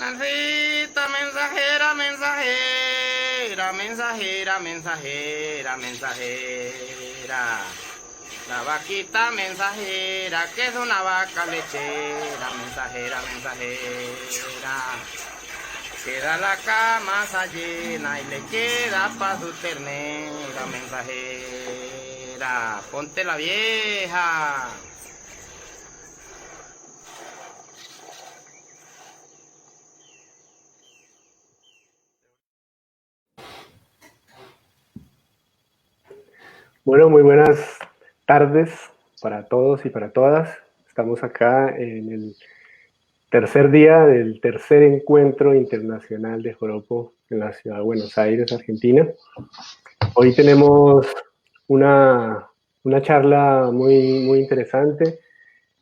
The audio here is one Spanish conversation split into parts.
Mensajita, mensajera, mensajera, mensajera, mensajera, mensajera. La vaquita mensajera, que es una vaca lechera, mensajera, mensajera. Queda la cama llena y le queda pa' su ternera, mensajera. Ponte la vieja. Bueno, muy buenas tardes para todos y para todas. Estamos acá en el tercer día del tercer encuentro internacional de joropo en la ciudad de Buenos Aires, Argentina. Hoy tenemos una, una charla muy interesante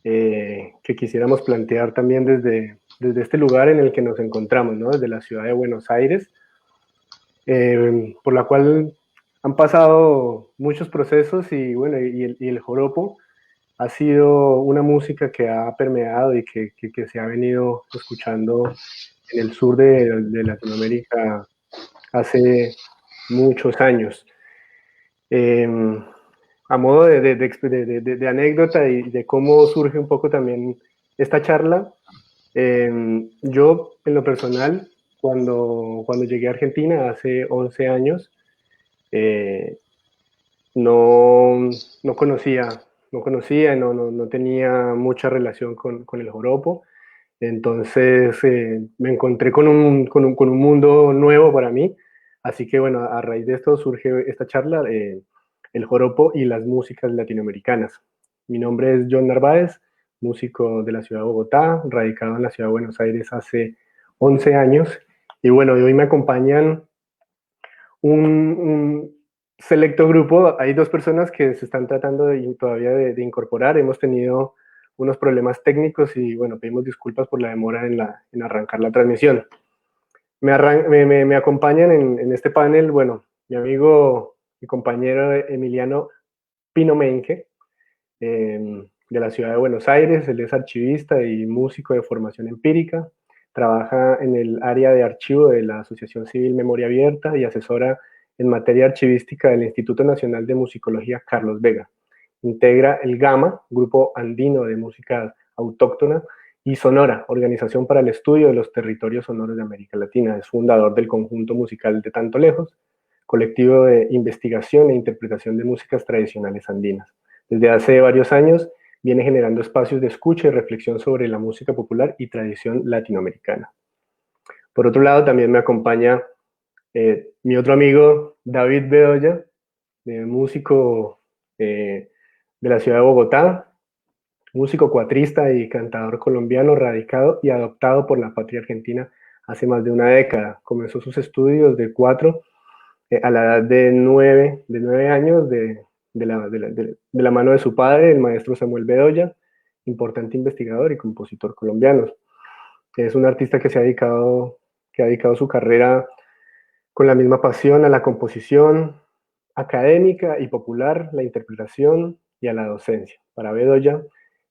que quisiéramos plantear también desde este lugar en el que nos encontramos, ¿no? Desde la ciudad de Buenos Aires, por la cual han pasado muchos procesos y bueno, y el joropo ha sido una música que ha permeado y que se ha venido escuchando en el sur de Latinoamérica hace muchos años. Eh, a modo de anécdota y de cómo surge un poco también esta charla, yo en lo personal, cuando llegué a Argentina hace 11 años, eh, no, no tenía mucha relación con el joropo. Entonces me encontré con un mundo nuevo para mí. Así que bueno, a raíz de esto surge esta charla, el joropo y las músicas latinoamericanas. Mi nombre es John Narváez, músico de la ciudad de Bogotá, radicado en la ciudad de Buenos Aires hace 11 años. Y bueno, hoy me acompañan un selecto grupo. Hay dos personas que se están tratando todavía de incorporar. Hemos tenido unos problemas técnicos y bueno, pedimos disculpas por la demora en arrancar la transmisión. Me acompañan en este panel, bueno, mi amigo y compañero Emiliano Pino Menque, de la ciudad de Buenos Aires. Él es archivista y músico de formación empírica. Trabaja en el área de archivo de la Asociación Civil Memoria Abierta y asesora en materia archivística del Instituto Nacional de Musicología Carlos Vega. Integra el GAMA, Grupo Andino de Música Autóctona, y Sonora, Organización para el Estudio de los Territorios Sonoros de América Latina. Es fundador del Conjunto Musical de Tanto Lejos, colectivo de investigación e interpretación de músicas tradicionales andinas. Desde hace varios años viene generando espacios de escucha y reflexión sobre la música popular y tradición latinoamericana. Por otro lado, también me acompaña mi otro amigo David Bedoya, músico de la ciudad de Bogotá, músico cuatrista y cantador colombiano, radicado y adoptado por la patria argentina hace más de una década. Comenzó sus estudios de cuatro a la edad de 9 años de la mano de su padre, el maestro Samuel Bedoya, importante investigador y compositor colombiano. Es un artista que ha dedicado su carrera con la misma pasión a la composición académica y popular, la interpretación y a la docencia. Para Bedoya,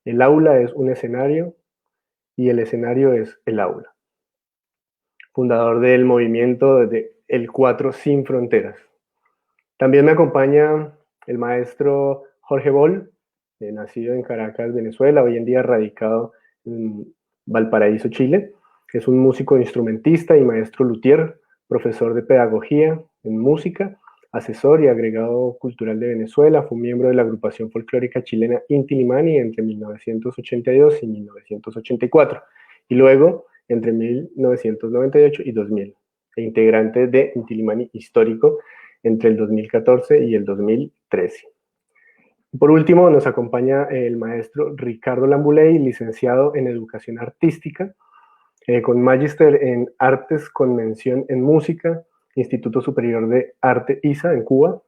el aula es un escenario y el escenario es el aula. Fundador del movimiento de El Cuatro Sin Fronteras. También me acompaña el maestro Jorge Boll, nacido en Caracas, Venezuela, hoy en día radicado en Valparaíso, Chile. Es un músico instrumentista y maestro luthier, profesor de pedagogía en música, asesor y agregado cultural de Venezuela. Fue miembro de la agrupación folclórica chilena Inti Illimani entre 1982 y 1984, y luego entre 1998 y 2000, e integrante de Inti Illimani Histórico entre el 2014 y el 2013. Por último, nos acompaña el maestro Ricardo Lambuley, licenciado en Educación Artística, con magíster en Artes con mención en Música, Instituto Superior de Arte ISA en Cuba,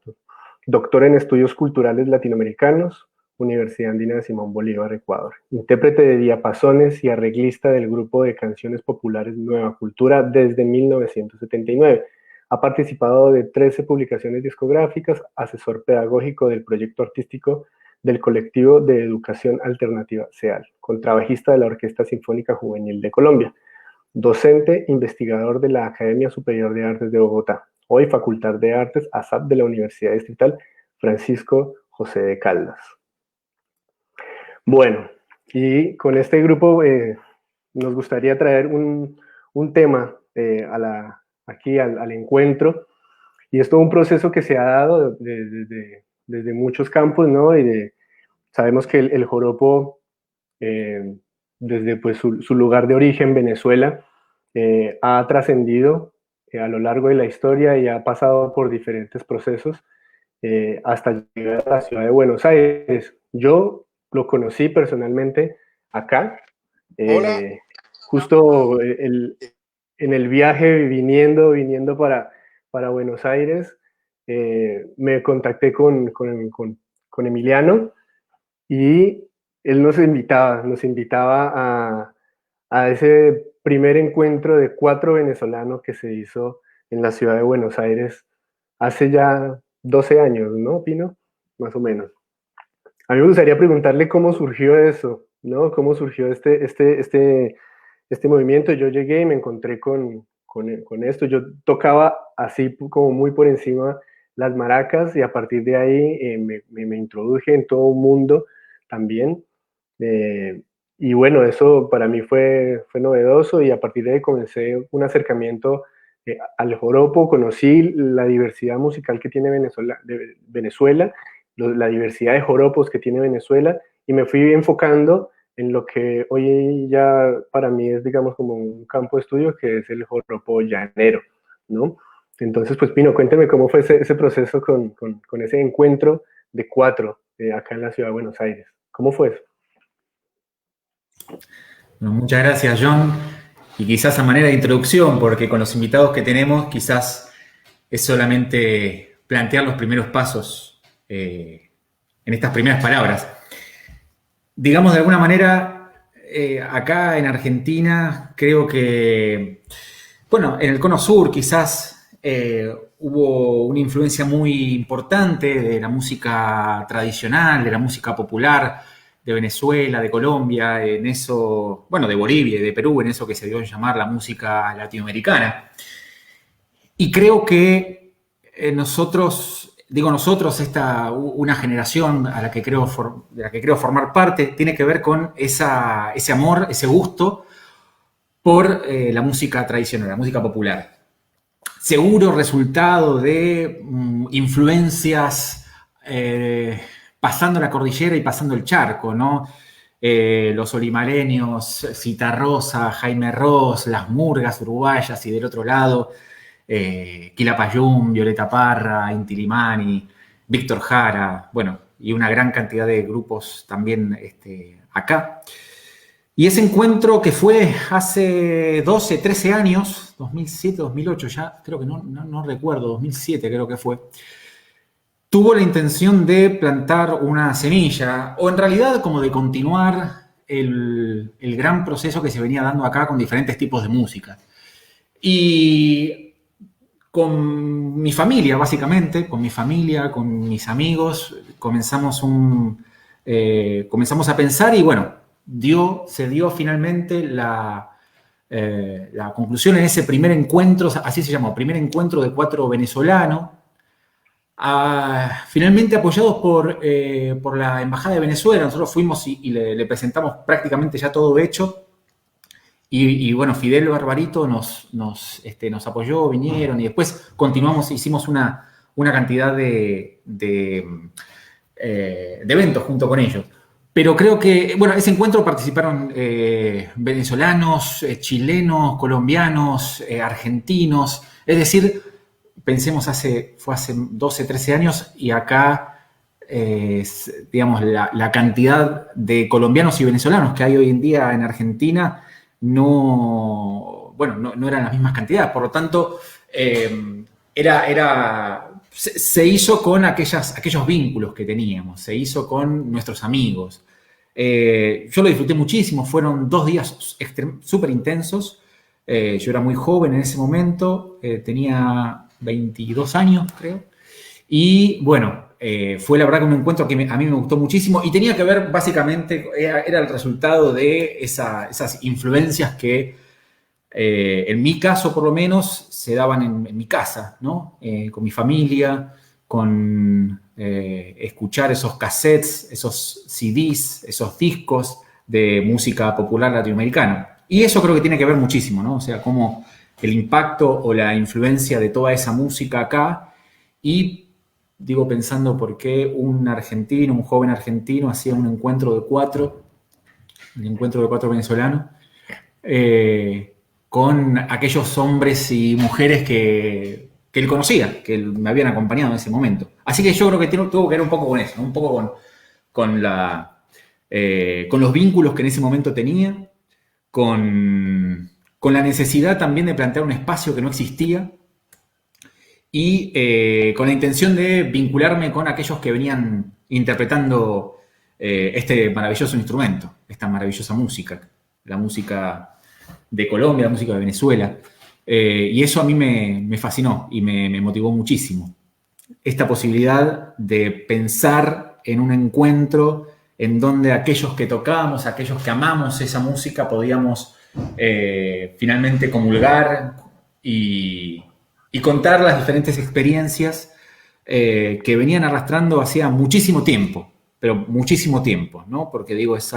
doctor en Estudios Culturales Latinoamericanos, Universidad Andina de Simón Bolívar, Ecuador, intérprete de diapasones y arreglista del grupo de canciones populares Nueva Cultura desde 1979. Ha participado de 13 publicaciones discográficas, asesor pedagógico del proyecto artístico del colectivo de educación alternativa CEAL, contrabajista de la Orquesta Sinfónica Juvenil de Colombia. docente investigador de la Academia Superior de Artes de Bogotá, hoy Facultad de Artes ASAP de la Universidad Distrital Francisco José de Caldas. Bueno, y con este grupo nos gustaría traer un tema aquí al encuentro, y es todo un proceso que se ha dado desde muchos campos, ¿no? Sabemos que el joropo, desde pues, su lugar de origen, Venezuela, ha trascendido a lo largo de la historia y ha pasado por diferentes procesos hasta llegar a la ciudad de Buenos Aires. Yo lo conocí personalmente acá, justo en el viaje viniendo para Buenos Aires, me contacté con Emiliano, y él nos invitaba a ese primer encuentro de 4 venezolanos que se hizo en la ciudad de Buenos Aires hace ya 12 años, ¿no, Pino? Más o menos. A mí me gustaría preguntarle cómo surgió eso, ¿no? Cómo surgió este movimiento. Yo llegué y me encontré con esto. Yo tocaba así como muy por encima las maracas, y a partir de ahí me introduje en todo un mundo también. Y bueno, eso para mí fue novedoso, y a partir de ahí comencé un acercamiento al joropo. Conocí la diversidad musical que tiene Venezuela, la diversidad de joropos que tiene Venezuela, y me fui enfocando en lo que hoy ya para mí es, digamos, como un campo de estudio, que es el joropo llanero, ¿no? Entonces, pues Pino, cuénteme cómo fue ese proceso con ese encuentro de 4 acá en la ciudad de Buenos Aires. ¿Cómo fue eso? Bueno, muchas gracias, John. Y quizás a manera de introducción, porque con los invitados que tenemos, quizás es solamente plantear los primeros pasos en estas primeras palabras. Digamos, de alguna manera, acá en Argentina, creo que, bueno, en el Cono Sur quizás hubo una influencia muy importante de la música tradicional, de la música popular, de Venezuela, de Colombia, en eso, bueno, de Bolivia y de Perú, en eso que se dio a llamar la música latinoamericana. Y creo que nosotros, una generación a la que de la que creo formar parte, tiene que ver con ese amor, ese gusto por la música tradicional, la música popular. Seguro resultado de influencias pasando la cordillera y pasando el charco, ¿no? Los olimareños, Citarrosa, Jaime Ross, las murgas uruguayas, y del otro lado, Quilapayún, Violeta Parra, Inti Illimani, Víctor Jara, bueno, y una gran cantidad de grupos también acá. Y ese encuentro que fue hace 12, 13 años, 2007, 2008, ya creo que no recuerdo, 2007 creo que fue, tuvo la intención de plantar una semilla, o en realidad como de continuar el gran proceso que se venía dando acá con diferentes tipos de música. Y con mi familia, básicamente, con mis amigos, comenzamos a pensar, y bueno, se dio finalmente la conclusión en ese primer encuentro, así se llamó, primer encuentro de 4 venezolanos, finalmente apoyados por la Embajada de Venezuela. Nosotros fuimos y le presentamos prácticamente ya todo hecho. Y bueno, Fidel Barbarito nos apoyó, vinieron, y después continuamos, hicimos una cantidad de eventos junto con ellos. Pero creo que, bueno, ese encuentro participaron venezolanos, chilenos, colombianos, argentinos. Es decir, pensemos, fue hace 12, 13 años, y acá, digamos, la cantidad de colombianos y venezolanos que hay hoy en día en Argentina no eran las mismas cantidades. Por lo tanto, se hizo con aquellos vínculos que teníamos, se hizo con nuestros amigos. Yo lo disfruté muchísimo, fueron 2 días súper intensos. Yo era muy joven en ese momento, tenía 22 años, creo. Y bueno, fue la verdad que un encuentro que a mí me gustó muchísimo, y tenía que ver básicamente, era el resultado de esas influencias que en mi caso por lo menos, se daban en mi casa, ¿no? Con mi familia, con escuchar esos cassettes, esos CDs, esos discos de música popular latinoamericana. Y eso creo que tiene que ver muchísimo, ¿no? O sea, cómo el impacto o la influencia de toda esa música acá. Y digo, pensando por qué un argentino, un joven argentino, hacía un encuentro de cuatro, el encuentro de cuatro venezolanos, con aquellos hombres y mujeres que él conocía, que me habían acompañado en ese momento. Así que yo creo que tuvo que ver un poco con eso, ¿no? Un poco con los vínculos que en ese momento tenía, con la necesidad también de plantear un espacio que no existía y con la intención de vincularme con aquellos que venían interpretando este maravilloso instrumento, esta maravillosa música, la música de Colombia, la música de Venezuela. Y eso a mí me fascinó y me motivó muchísimo. Esta posibilidad de pensar en un encuentro en donde aquellos que tocábamos, aquellos que amamos esa música, podíamos finalmente comulgar y contar las diferentes experiencias que venían arrastrando hacía muchísimo tiempo, pero muchísimo tiempo, ¿no? Porque digo, es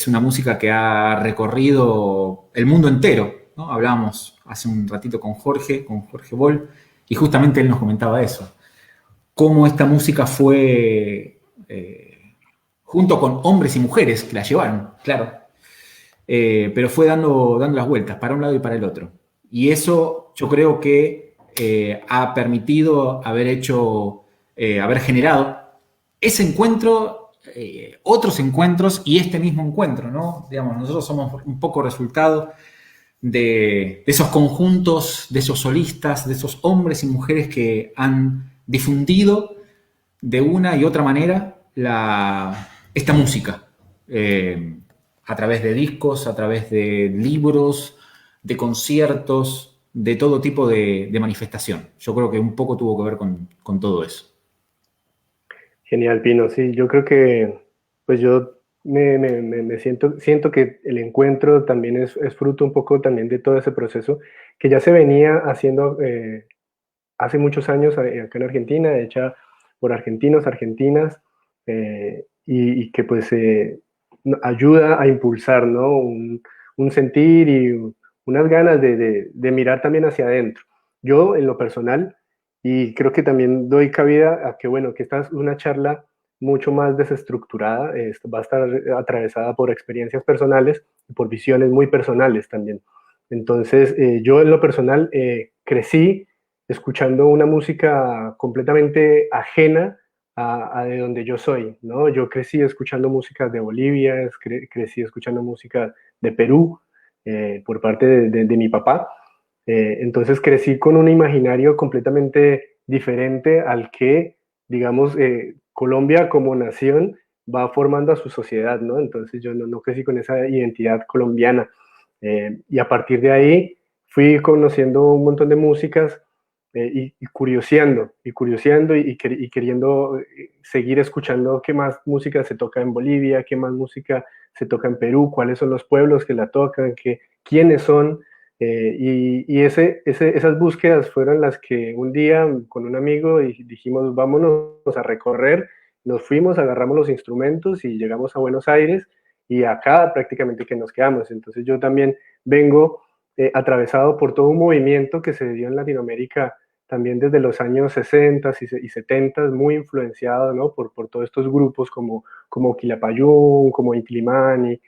una música que ha recorrido el mundo entero, ¿no? Hablábamos hace un ratito con Jorge Boll, y justamente él nos comentaba eso, cómo esta música fue, junto con hombres y mujeres que la llevaron, claro, pero fue dando las vueltas para un lado y para el otro. Y eso yo creo que ha permitido haber generado ese encuentro, otros encuentros y este mismo encuentro, ¿no? Digamos, nosotros somos un poco resultado de esos conjuntos, de esos solistas, de esos hombres y mujeres que han difundido de una y otra manera esta música. A través de discos, a través de libros, de conciertos, de todo tipo de manifestación. Yo creo que un poco tuvo que ver con todo eso. Genial, Pino. Sí, yo creo que pues yo me siento que el encuentro también es fruto un poco también de todo ese proceso que ya se venía haciendo hace muchos años acá en Argentina, hecha por argentinos, argentinas, y que pues ayuda a impulsar, ¿no? Un sentir y unas ganas de mirar también hacia adentro. Yo, en lo personal, y creo que también doy cabida a que, bueno, que esta es una charla mucho más desestructurada, va a estar atravesada por experiencias personales y por visiones muy personales también. Entonces, yo en lo personal crecí escuchando una música completamente ajena a de donde yo soy, ¿no? Yo crecí escuchando música de Bolivia, crecí escuchando música de Perú, por parte de mi papá. Entonces crecí con un imaginario completamente diferente al que, digamos, Colombia como nación va formando a su sociedad, ¿no? Entonces yo no crecí con esa identidad colombiana. Y a partir de ahí fui conociendo un montón de músicas y curioseando, y queriendo seguir escuchando qué más música se toca en Bolivia, qué más música se toca en Perú, cuáles son los pueblos que la tocan, quiénes son. Esas búsquedas fueron las que un día con un amigo dijimos, vámonos a recorrer, nos fuimos, agarramos los instrumentos y llegamos a Buenos Aires y acá prácticamente que nos quedamos. Entonces yo también vengo atravesado por todo un movimiento que se dio en Latinoamérica también desde los años 60 y 70, muy influenciado, ¿no? por todos estos grupos como Quilapayún, como Inti-Illimani,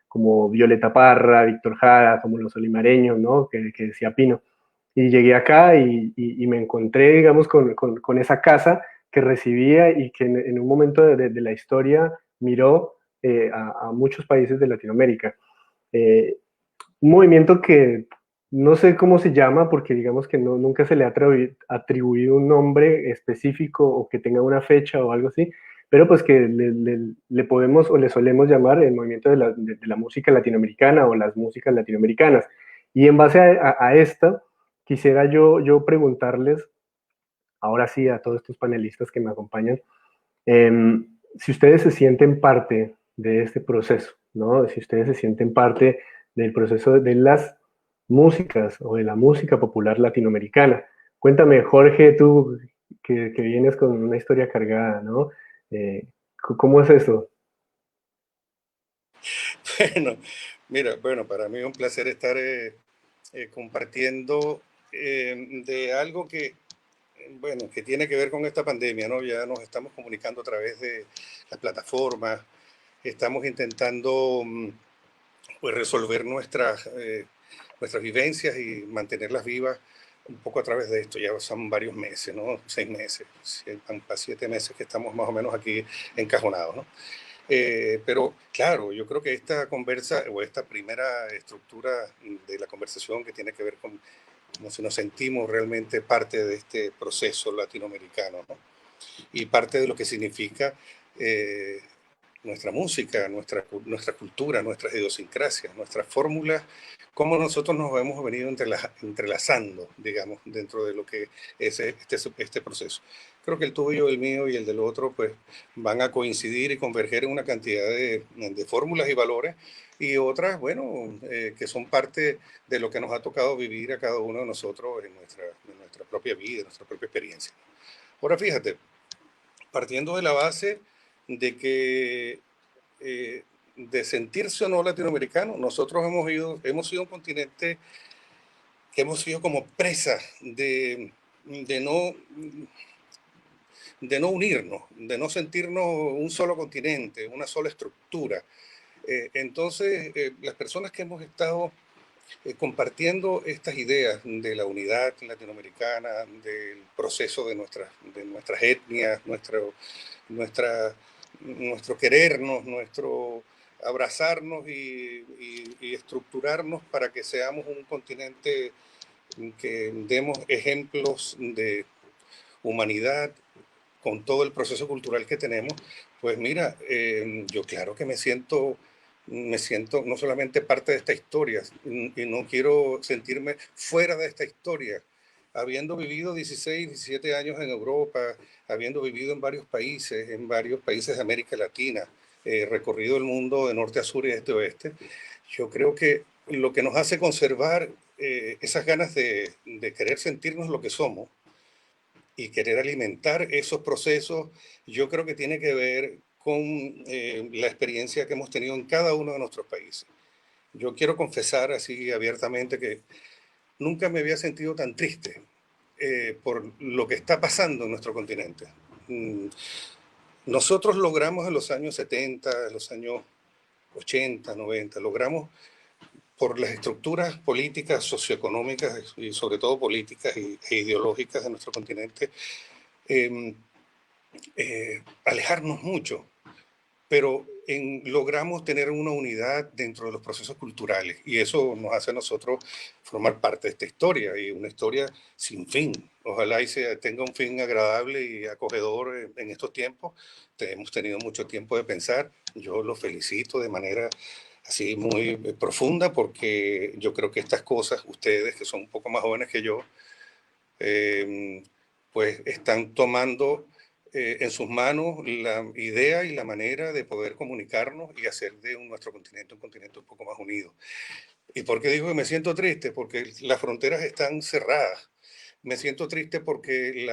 como Violeta Parra, Víctor Jara, como los olimareños, ¿no? que decía Pino. Y llegué acá y me encontré, digamos, con esa casa que recibía y que en un momento de la historia miró a muchos países de Latinoamérica. Un movimiento que no sé cómo se llama porque digamos que nunca se le ha atribuido un nombre específico o que tenga una fecha o algo así, pero pues que le podemos o le solemos llamar el movimiento de la música latinoamericana o las músicas latinoamericanas. Y en base a esta, quisiera yo preguntarles, ahora sí, a todos estos panelistas que me acompañan, si ustedes se sienten parte de este proceso, ¿no? Si ustedes se sienten parte del proceso de las músicas o de la música popular latinoamericana. Cuéntame, Jorge, tú que vienes con una historia cargada, ¿no? ¿Cómo es eso? Bueno, mira, bueno, para mí es un placer estar compartiendo de algo que, bueno, que tiene que ver con esta pandemia, ¿no? Ya nos estamos comunicando a través de las plataformas, estamos intentando pues resolver nuestras vivencias y mantenerlas vivas un poco a través de esto. Ya son varios meses, ¿no? 6 meses, 7 meses que estamos más o menos aquí encajonados, ¿no? Pero claro, yo creo que esta conversa o esta primera estructura de la conversación que tiene que ver con cómo si nos sentimos realmente parte de este proceso latinoamericano, ¿no? Y parte de lo que significa eh, nuestra música, nuestra cultura, nuestras idiosincrasias, nuestras fórmulas, cómo nosotros nos hemos venido entrelazando, digamos, dentro de lo que es este proceso. Creo que el tuyo, el mío y el del otro, pues van a coincidir y converger en una cantidad de fórmulas y valores, y otras, bueno, que son parte de lo que nos ha tocado vivir a cada uno de nosotros en nuestra propia vida, en nuestra propia experiencia. Ahora fíjate, partiendo de la base de que de sentirse o no latinoamericano, nosotros hemos sido un continente que hemos sido como presa de no, de no unirnos, de no sentirnos un solo continente, una sola estructura. Entonces, las personas que hemos estado compartiendo estas ideas de la unidad latinoamericana, del proceso de nuestras etnias, nuestra, nuestro querernos, nuestro abrazarnos y estructurarnos para que seamos un continente que demos ejemplos de humanidad con todo el proceso cultural que tenemos. Pues mira, yo claro que me siento no solamente parte de esta historia, y no quiero sentirme fuera de esta historia. Habiendo vivido 16, 17 años en Europa, habiendo vivido en varios países de América Latina, recorrido el mundo de norte a sur y de este a oeste, yo creo que lo que nos hace conservar esas ganas de querer sentirnos lo que somos y querer alimentar esos procesos, yo creo que tiene que ver con la experiencia que hemos tenido en cada uno de nuestros países. Yo quiero confesar así abiertamente que nunca me había sentido tan triste por lo que está pasando en nuestro continente. Mm, Nosotros logramos en los años 70, en los años 80, 90, logramos por las estructuras políticas, socioeconómicas y sobre todo políticas e ideológicas de nuestro continente, eh, alejarnos mucho, pero logramos tener una unidad dentro de los procesos culturales y eso nos hace a nosotros formar parte de esta historia y una historia sin fin. Ojalá y tenga un fin agradable y acogedor en estos tiempos. Hemos tenido mucho tiempo de pensar. Yo los felicito de manera así muy profunda porque yo creo que estas cosas, ustedes que son un poco más jóvenes que yo, eh, pues están tomando en sus manos la idea y la manera de poder comunicarnos y hacer de nuestro continente un continente un poco más unido. ¿Y por qué digo que me siento triste? Porque las fronteras están cerradas. Me siento triste porque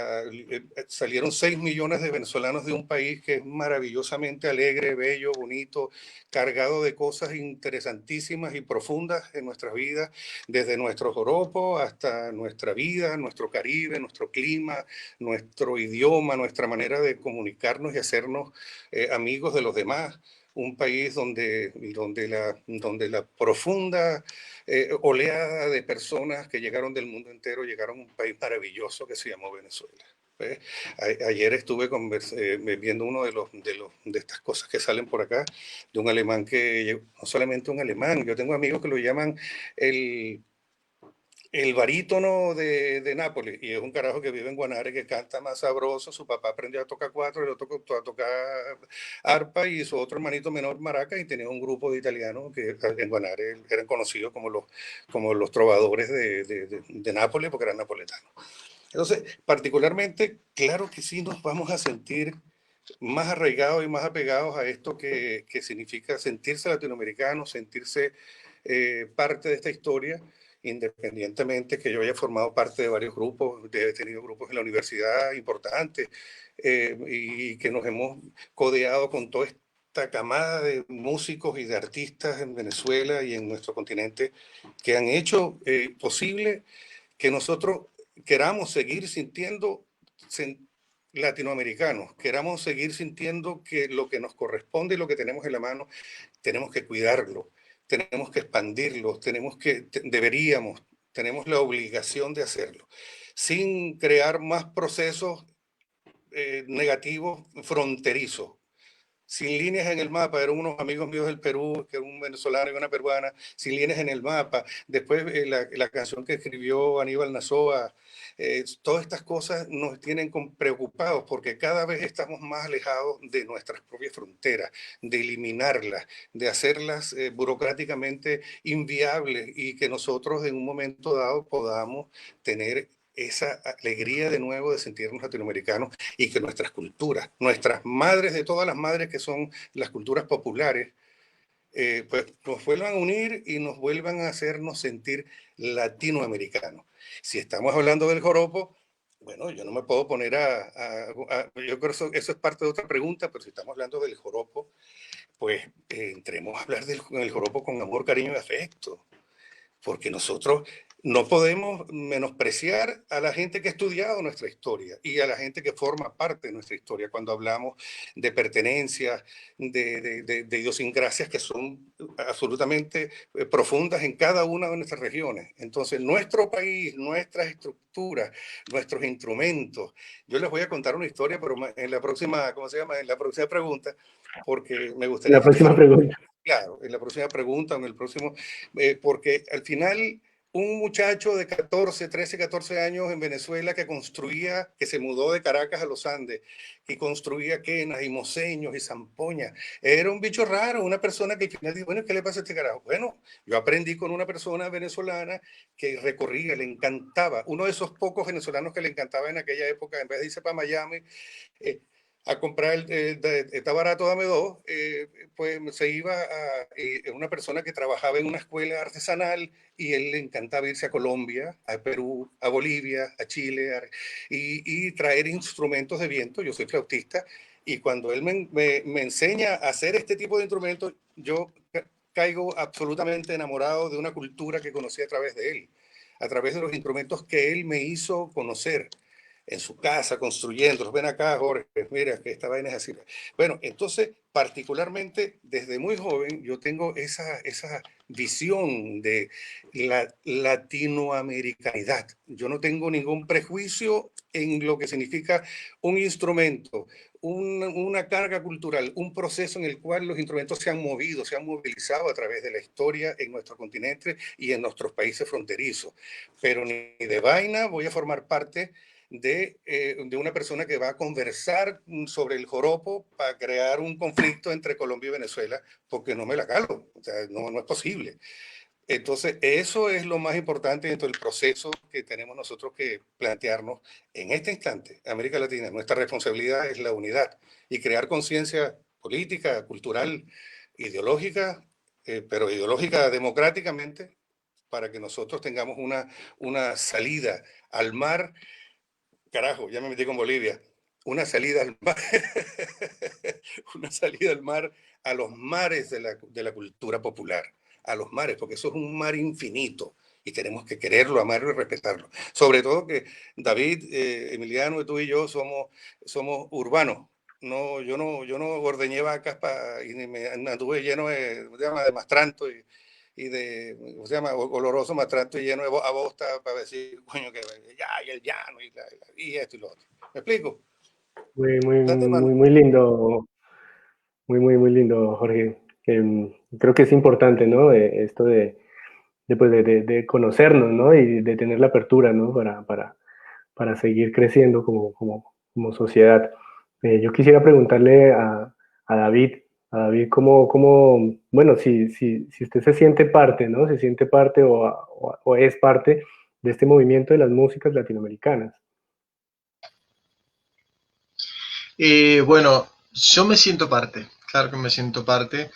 salieron 6 millones de venezolanos de un país que es maravillosamente alegre, bello, bonito, cargado de cosas interesantísimas y profundas en nuestras vidas, desde nuestros horopos hasta nuestra vida, nuestro Caribe, nuestro clima, nuestro idioma, nuestra manera de comunicarnos y hacernos amigos de los demás. Un país donde la profunda oleada de personas que llegaron del mundo entero, llegaron a un país maravilloso que se llamó Venezuela. ¿Ves? Ayer estuve viendo uno de estas cosas que salen por acá, de un alemán no solamente un alemán, yo tengo amigos que lo llaman el, el barítono de Nápoles, y es un carajo que vive en Guanare, que canta más sabroso. Su papá aprendió a tocar cuatro, y lo tocó a tocar arpa, y su otro hermanito menor maracas, y tenía un grupo de italianos que en Guanare eran conocidos como los trovadores de Nápoles, porque eran napoletanos. Entonces, particularmente, claro que sí nos vamos a sentir más arraigados y más apegados a esto que significa sentirse latinoamericano, sentirse parte de esta historia, independientemente que yo haya formado parte de varios grupos, he tenido grupos en la universidad importantes, y que nos hemos codeado con toda esta camada de músicos y de artistas en Venezuela y en nuestro continente que han hecho posible que nosotros queramos seguir sintiendo latinoamericanos, queramos seguir sintiendo que lo que nos corresponde y lo que tenemos en la mano, tenemos que cuidarlo, tenemos que expandirlo, deberíamos, tenemos la obligación de hacerlo, sin crear más procesos negativos fronterizos, sin líneas en el mapa. Eran unos amigos míos del Perú, que un venezolano y una peruana, sin líneas en el mapa. Después la canción que escribió Aníbal Nazoa, todas estas cosas nos tienen preocupados porque cada vez estamos más alejados de nuestras propias fronteras, de eliminarlas, de hacerlas burocráticamente inviables y que nosotros en un momento dado podamos tener esa alegría de nuevo de sentirnos latinoamericanos y que nuestras culturas, nuestras madres de todas las madres que son las culturas populares, pues nos vuelvan a unir y nos vuelvan a hacernos sentir latinoamericanos. Si estamos hablando del joropo, bueno, yo no me puedo poner yo creo que eso es parte de otra pregunta, pero si estamos hablando del joropo, pues entremos a hablar del joropo con amor, cariño y afecto, porque nosotros no podemos menospreciar a la gente que ha estudiado nuestra historia y a la gente que forma parte de nuestra historia cuando hablamos de pertenencias, de idiosincrasias que son absolutamente profundas en cada una de nuestras regiones. Entonces, nuestro país, nuestras estructuras, nuestros instrumentos. Yo les voy a contar una historia, pero en la próxima, ¿cómo se llama? En la próxima pregunta, porque me gustaría La próxima pregunta. claro, en la próxima pregunta o en el próximo, porque al final un muchacho de 14, 13, 14 años en Venezuela que construía, que se mudó de Caracas a los Andes, que construía quenas y moceños y zampoñas, era un bicho raro, una persona que al final dijo, bueno, ¿qué le pasa a este carajo? Bueno, yo aprendí con una persona venezolana que recorría, le encantaba, uno de esos pocos venezolanos que le encantaba en aquella época, en vez de irse para Miami, eh, a comprar, está barato, dame dos, pues se iba a una persona que trabajaba en una escuela artesanal y él le encantaba irse a Colombia, a Perú, a Bolivia, a Chile, y traer instrumentos de viento. Yo soy flautista y cuando él me enseña a hacer este tipo de instrumentos, yo caigo absolutamente enamorado de una cultura que conocí a través de él, a través de los instrumentos que él me hizo conocer en su casa, construyendo. Ven acá, Jorge, mira, que esta vaina es así. Bueno, entonces, particularmente desde muy joven, yo tengo esa visión de la latinoamericanidad. Yo no tengo ningún prejuicio en lo que significa un instrumento, una carga cultural, un proceso en el cual los instrumentos se han movido, se han movilizado a través de la historia en nuestro continente y en nuestros países fronterizos. Pero ni de vaina voy a formar parte de una persona que va a conversar sobre el joropo para crear un conflicto entre Colombia y Venezuela, porque no me la calo, o sea, no es posible. Entonces, eso es lo más importante dentro del proceso que tenemos nosotros que plantearnos en este instante. América Latina, nuestra responsabilidad es la unidad y crear conciencia política, cultural, ideológica, pero ideológica democráticamente, para que nosotros tengamos una salida al mar. Carajo, ya me metí con Bolivia. Una salida al mar, una salida al mar, a los mares de la cultura popular, a los mares, porque eso es un mar infinito y tenemos que quererlo, amarlo y respetarlo. Sobre todo que David, Emiliano, tú y yo somos urbanos. No, yo no ordeñé vacas y me anduve lleno de mastranto y de, ¿cómo se llama? Oloroso, mastranto y lleno de abosta para decir, coño, que ya, y el llano, y esto y lo otro. ¿Me explico? Muy, muy, Date mano. muy lindo, muy lindo, Jorge. Creo que es importante, ¿no? Esto pues, de conocernos, ¿no? Y de tener la apertura, ¿no? Para seguir creciendo como sociedad. Yo quisiera preguntarle a David bueno, si usted se siente parte, ¿no? Se siente parte o es parte de este movimiento de las músicas latinoamericanas. Bueno, yo me siento parte, claro que me siento parte.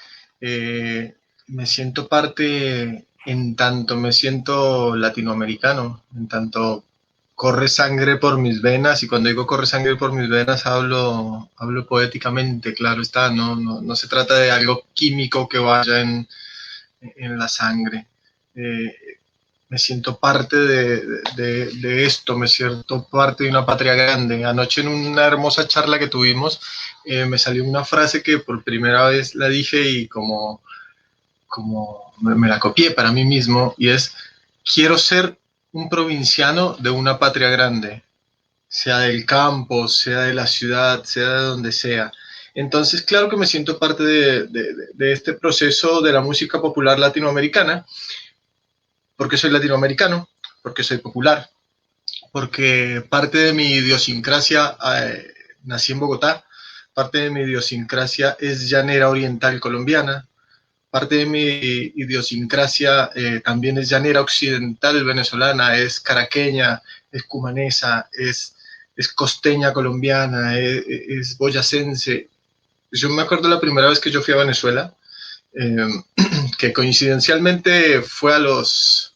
me siento parte en tanto me siento latinoamericano, en tanto corre sangre por mis venas, y cuando digo corre sangre por mis venas hablo poéticamente, claro está, no se trata de algo químico que vaya en la sangre. Me siento parte de esto, me siento parte de una patria grande. Anoche en una hermosa charla que tuvimos me salió una frase que por primera vez la dije y como me la copié para mí mismo, y es: quiero ser un provinciano de una patria grande, sea del campo, sea de la ciudad, sea de donde sea. Entonces, claro que me siento parte de este proceso de la música popular latinoamericana, porque soy latinoamericano, porque soy popular, porque parte de mi idiosincrasia, nací en Bogotá, parte de mi idiosincrasia es llanera oriental colombiana, parte de mi idiosincrasia también es llanera occidental venezolana, es caraqueña, es cumanesa, es costeña colombiana, es boyacense. Yo me acuerdo la primera vez que yo fui a Venezuela, eh, que coincidencialmente fue a los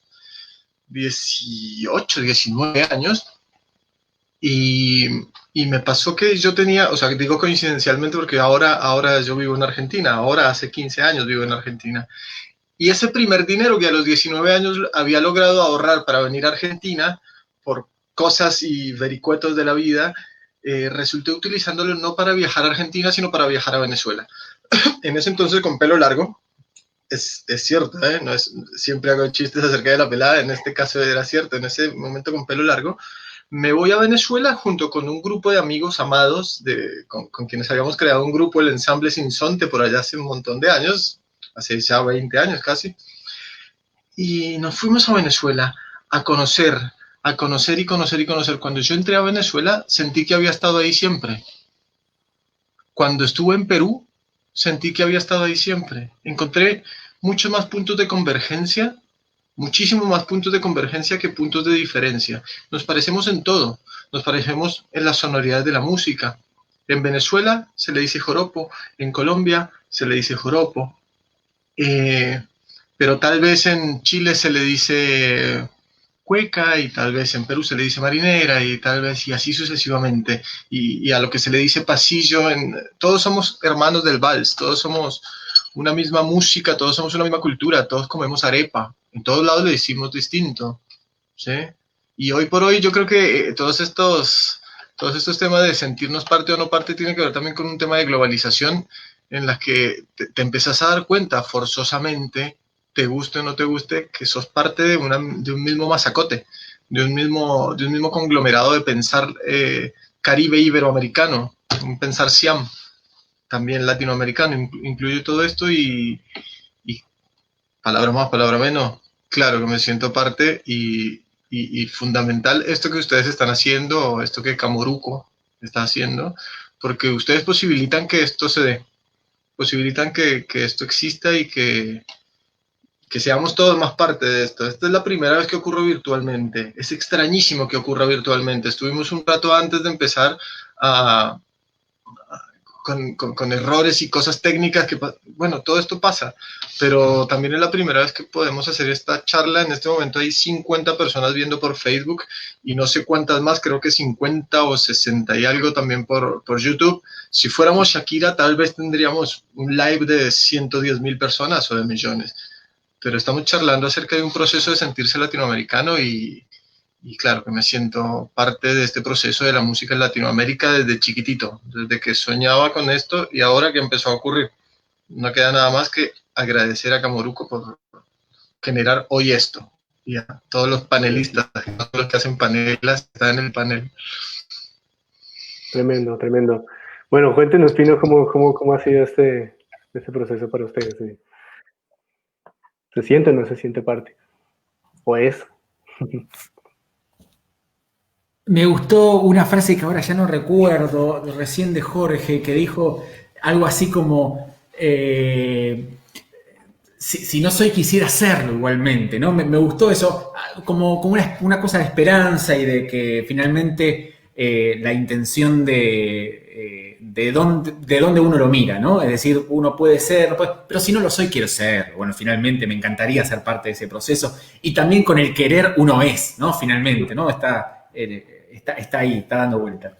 18, 19 años, y me pasó que yo tenía, o sea, digo coincidencialmente porque ahora yo vivo en Argentina, ahora hace 15 años vivo en Argentina, y ese primer dinero que a los 19 años había logrado ahorrar para venir a Argentina, por cosas y vericuetos de la vida, resulté utilizándolo no para viajar a Argentina, sino para viajar a Venezuela. En ese entonces con pelo largo, es cierto, no es, siempre hago chistes acerca de la pelada, en este caso era cierto, en ese momento con pelo largo, me voy a Venezuela junto con un grupo de amigos amados con quienes habíamos creado un grupo, el Ensamble Sinsonte, por allá hace un montón de años, hace ya 20 años casi, y nos fuimos a Venezuela a conocer y conocer y conocer. Cuando yo entré a Venezuela sentí que había estado ahí siempre. Cuando estuve en Perú sentí que había estado ahí siempre. Encontré muchos más puntos de convergencia, muchísimo más puntos de convergencia que puntos de diferencia. Nos parecemos en todo, nos parecemos en la sonoridad de la música. En Venezuela se le dice joropo, en Colombia se le dice joropo, pero tal vez en Chile se le dice cueca, y tal vez en Perú se le dice marinera, y tal vez, y así sucesivamente, y a lo que se le dice pasillo, todos somos hermanos del vals, todos somos una misma música, todos somos una misma cultura, todos comemos arepa, en todos lados le decimos distinto, ¿sí? Y hoy por hoy yo creo que todos estos temas de sentirnos parte o no parte tienen que ver también con un tema de globalización, en la que te empezás a dar cuenta forzosamente, te guste o no te guste, que sos parte de un mismo masacote, de un mismo conglomerado de pensar caribe iberoamericano, un pensar Siam, también latinoamericano, incluye todo esto, y palabra más, palabra menos, claro que me siento parte, y fundamental esto que ustedes están haciendo, esto que Camoruco está haciendo, porque ustedes posibilitan que esto se dé, posibilitan que esto exista y que seamos todos más parte de esto. Esta es la primera vez que ocurre virtualmente. Es extrañísimo que ocurra virtualmente. Estuvimos un rato antes de empezar con errores y cosas técnicas que, bueno, todo esto pasa, pero también es la primera vez que podemos hacer esta charla. En este momento hay 50 personas viendo por Facebook y no sé cuántas más, creo que 50 o 60 y algo también por YouTube. Si fuéramos Shakira, tal vez tendríamos un live de 110,000 personas o de millones. Pero estamos charlando acerca de un proceso de sentirse latinoamericano, y claro que me siento parte de este proceso de la música en Latinoamérica desde chiquitito, desde que soñaba con esto y ahora que empezó a ocurrir. No queda nada más que agradecer a Camoruco por generar hoy esto, y a todos los panelistas, todos los que hacen panelas, están en el panel. Tremendo, tremendo. Bueno, cuéntenos, Pino, cómo ha sido este proceso para ustedes. ¿Sí? ¿Se siente o no se siente parte? ¿O es? Me gustó una frase que ahora ya no recuerdo, recién de Jorge, que dijo algo así como, si no soy, quisiera serlo igualmente, ¿no? Me gustó eso, como una cosa de esperanza y de que finalmente la intención de dónde uno lo mira, ¿no? Es decir, uno puede ser, pero si no lo soy, quiero ser. Bueno, finalmente me encantaría ser parte de ese proceso. Y también con el querer uno es, ¿no? Finalmente, ¿no? Está ahí, está dando vuelta.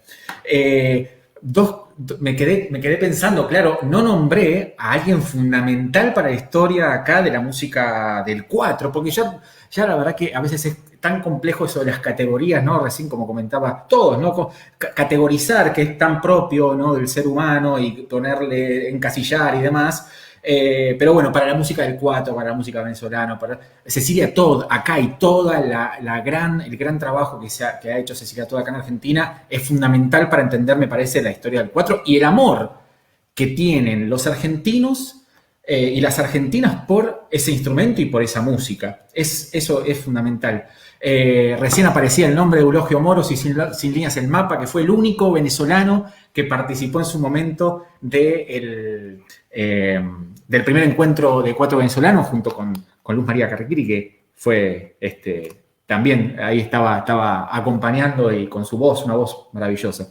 Me quedé pensando, claro, no nombré a alguien fundamental para la historia acá de la música del 4, porque ya la verdad que a veces es tan complejo eso de las categorías, ¿no? Recién como comentaba todos, ¿no? Categorizar, que es tan propio, ¿no? Del ser humano y ponerle, encasillar y demás. Pero bueno, para la música del 4, para la música venezolana, para Cecilia Todd, acá y toda el gran trabajo que ha hecho Cecilia Todd acá en Argentina es fundamental para entender, me parece, la historia del 4 y el amor que tienen los argentinos y las argentinas por ese instrumento y por esa música. Eso es fundamental. Recién aparecía el nombre de Eulogio Moros y Sin Líneas el Mapa, que fue el único venezolano que participó en su momento del primer encuentro de 4 venezolanos junto con Luz María Carriquiri, que fue también ahí estaba acompañando y con su voz, una voz maravillosa.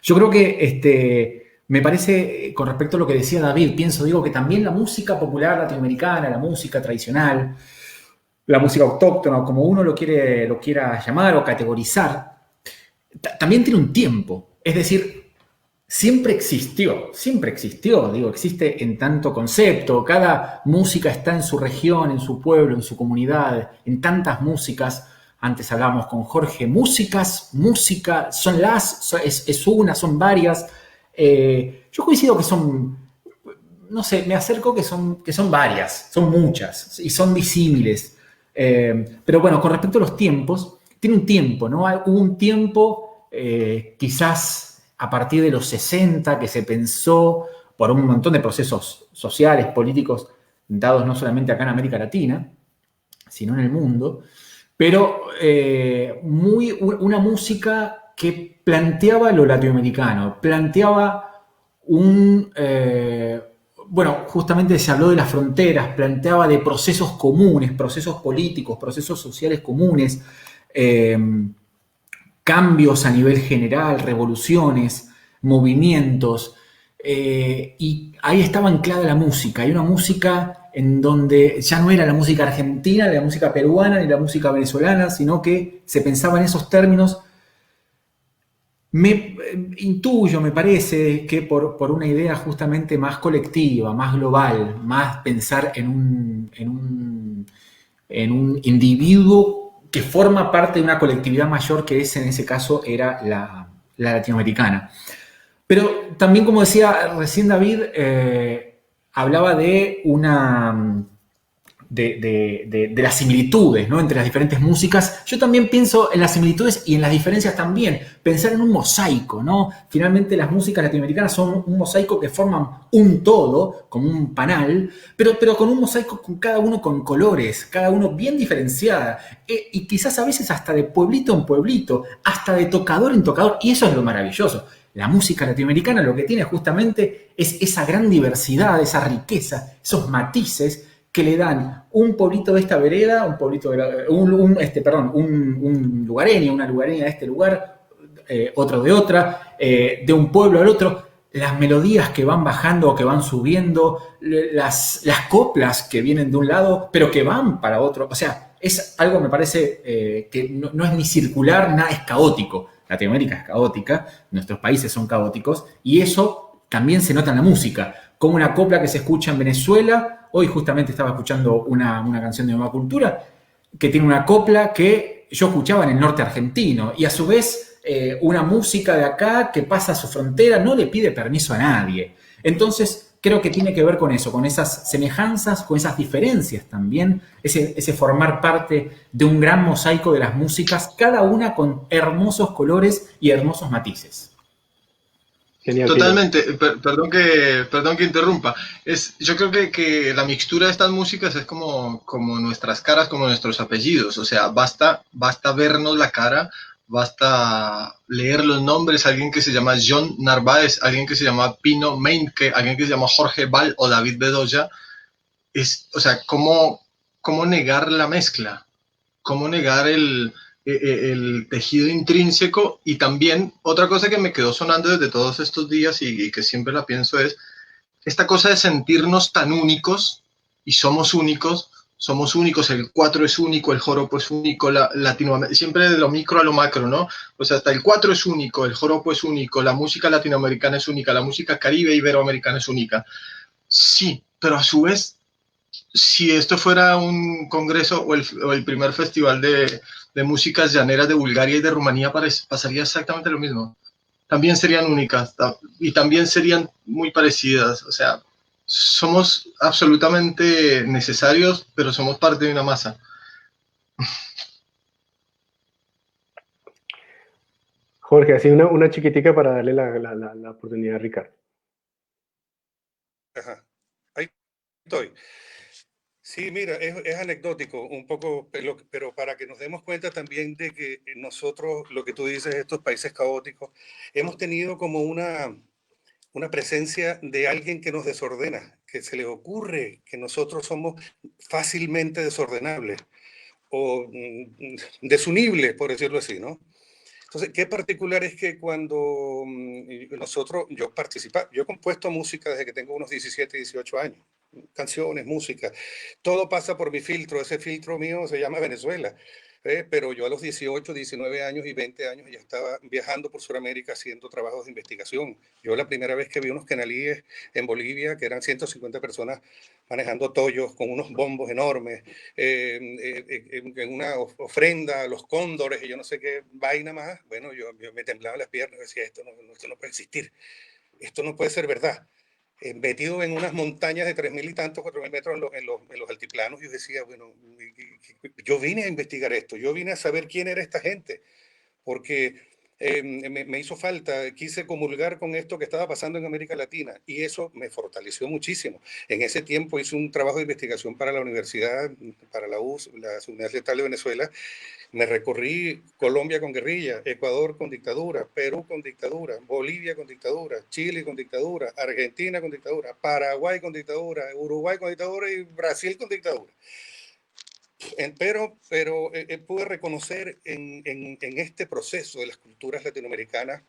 Yo creo que me parece, con respecto a lo que decía David, digo que también la música popular latinoamericana, la música tradicional, la música autóctona, como uno lo quiera llamar o categorizar, también tiene un tiempo. Es decir, siempre existió, existe en tanto concepto. Cada música está en su región, en su pueblo, en su comunidad, en tantas músicas. Antes hablábamos con Jorge, música, es una, son varias. Yo coincido que son, no sé, me acerco que son varias, son muchas y son disímiles. Pero bueno, con respecto a los tiempos, tiene un tiempo, ¿no? Hubo un tiempo, quizás a partir de los 60, que se pensó por un montón de procesos sociales, políticos, dados no solamente acá en América Latina, sino en el mundo, pero una música que planteaba lo latinoamericano, planteaba justamente se habló de las fronteras, planteaba de procesos comunes, procesos políticos, procesos sociales comunes, cambios a nivel general, revoluciones, movimientos, y ahí estaba anclada la música. Hay una música en donde ya no era la música argentina, ni la música peruana, ni la música venezolana, sino que se pensaba en esos términos. Me parece que por una idea justamente más colectiva, más global, más pensar en un individuo que forma parte de una colectividad mayor, que en ese caso era la latinoamericana. Pero también, como decía recién David, hablaba de las similitudes, ¿no? Entre las diferentes músicas. Yo también pienso en las similitudes y en las diferencias también. Pensar en un mosaico, ¿no? Finalmente las músicas latinoamericanas son un mosaico que forman un todo, como un panal, pero con un mosaico con cada uno con colores, cada uno bien diferenciada, y quizás a veces hasta de pueblito en pueblito, hasta de tocador en tocador, y eso es lo maravilloso. La música latinoamericana lo que tiene justamente es esa gran diversidad, esa riqueza, esos matices que le dan un pueblito de esta vereda, un lugareño, una lugareña de este lugar, otro de otra, de un pueblo al otro, las melodías que van bajando o que van subiendo, las coplas que vienen de un lado, pero que van para otro. O sea, es algo, me parece, que no es ni circular, nada, es caótico. Latinoamérica es caótica, nuestros países son caóticos, y eso también se nota en la música, como una copla que se escucha en Venezuela. Hoy justamente estaba escuchando una canción de Nueva Cultura que tiene una copla que yo escuchaba en el norte argentino, y a su vez una música de acá que pasa a su frontera, no le pide permiso a nadie. Entonces creo que tiene que ver con eso, con esas semejanzas, con esas diferencias también, ese formar parte de un gran mosaico de las músicas, cada una con hermosos colores y hermosos matices. Genial. Totalmente, perdón que interrumpa. Yo creo que la mixtura de estas músicas es como nuestras caras, como nuestros apellidos. O sea, basta vernos la cara, basta leer los nombres. Alguien que se llama John Narváez, alguien que se llama Pino Meinke, alguien que se llama Jorge Val o David Bedoya. O sea, ¿cómo negar la mezcla? ¿Cómo negar el tejido intrínseco. Y también otra cosa que me quedó sonando desde todos estos días y que siempre la pienso es esta cosa de sentirnos tan únicos, y somos únicos, el cuatro es único, el joropo es único, Latinoamérica, siempre de lo micro a lo macro, ¿no? O sea, hasta el cuatro es único, el joropo es único, la música latinoamericana es única, la música caribe iberoamericana es única. Sí, pero a su vez, si esto fuera un congreso o el primer festival de músicas llaneras de Bulgaria y de Rumanía, pasaría exactamente lo mismo. También serían únicas y también serían muy parecidas. O sea, somos absolutamente necesarios, pero somos parte de una masa. Jorge, así una chiquitica para darle la oportunidad a Ricardo. Ajá. Ahí estoy. Sí, mira, es anecdótico un poco, pero para que nos demos cuenta también de que nosotros, lo que tú dices, estos países caóticos, hemos tenido como una presencia de alguien que nos desordena, que se le ocurre que nosotros somos fácilmente desordenables o desunibles, por decirlo así, ¿no? Entonces, qué particular es que cuando yo he compuesto música desde que tengo unos 17, 18 años, canciones, música, todo pasa por mi filtro, ese filtro mío se llama Venezuela, pero yo a los 18, 19 años y 20 años ya estaba viajando por Sudamérica haciendo trabajos de investigación. Yo la primera vez que vi unos canalíes en Bolivia, que eran 150 personas manejando tollos con unos bombos enormes, en una ofrenda a los cóndores y yo no sé qué vaina más, bueno, yo me temblaba las piernas, decía, esto no puede existir, esto no puede ser verdad. Metido en unas montañas de 3.000 y tantos, 4.000 metros en los altiplanos, yo decía, bueno, yo vine a investigar esto, yo vine a saber quién era esta gente, porque me hizo falta, quise comulgar con esto que estaba pasando en América Latina y eso me fortaleció muchísimo. En ese tiempo hice un trabajo de investigación para la universidad, para la Universidad Estatal de Venezuela. Me recorrí Colombia con guerrilla, Ecuador con dictadura, Perú con dictadura, Bolivia con dictadura, Chile con dictadura, Argentina con dictadura, Paraguay con dictadura, Uruguay con dictadura y Brasil con dictadura. Pero pude reconocer en este proceso de las culturas latinoamericanas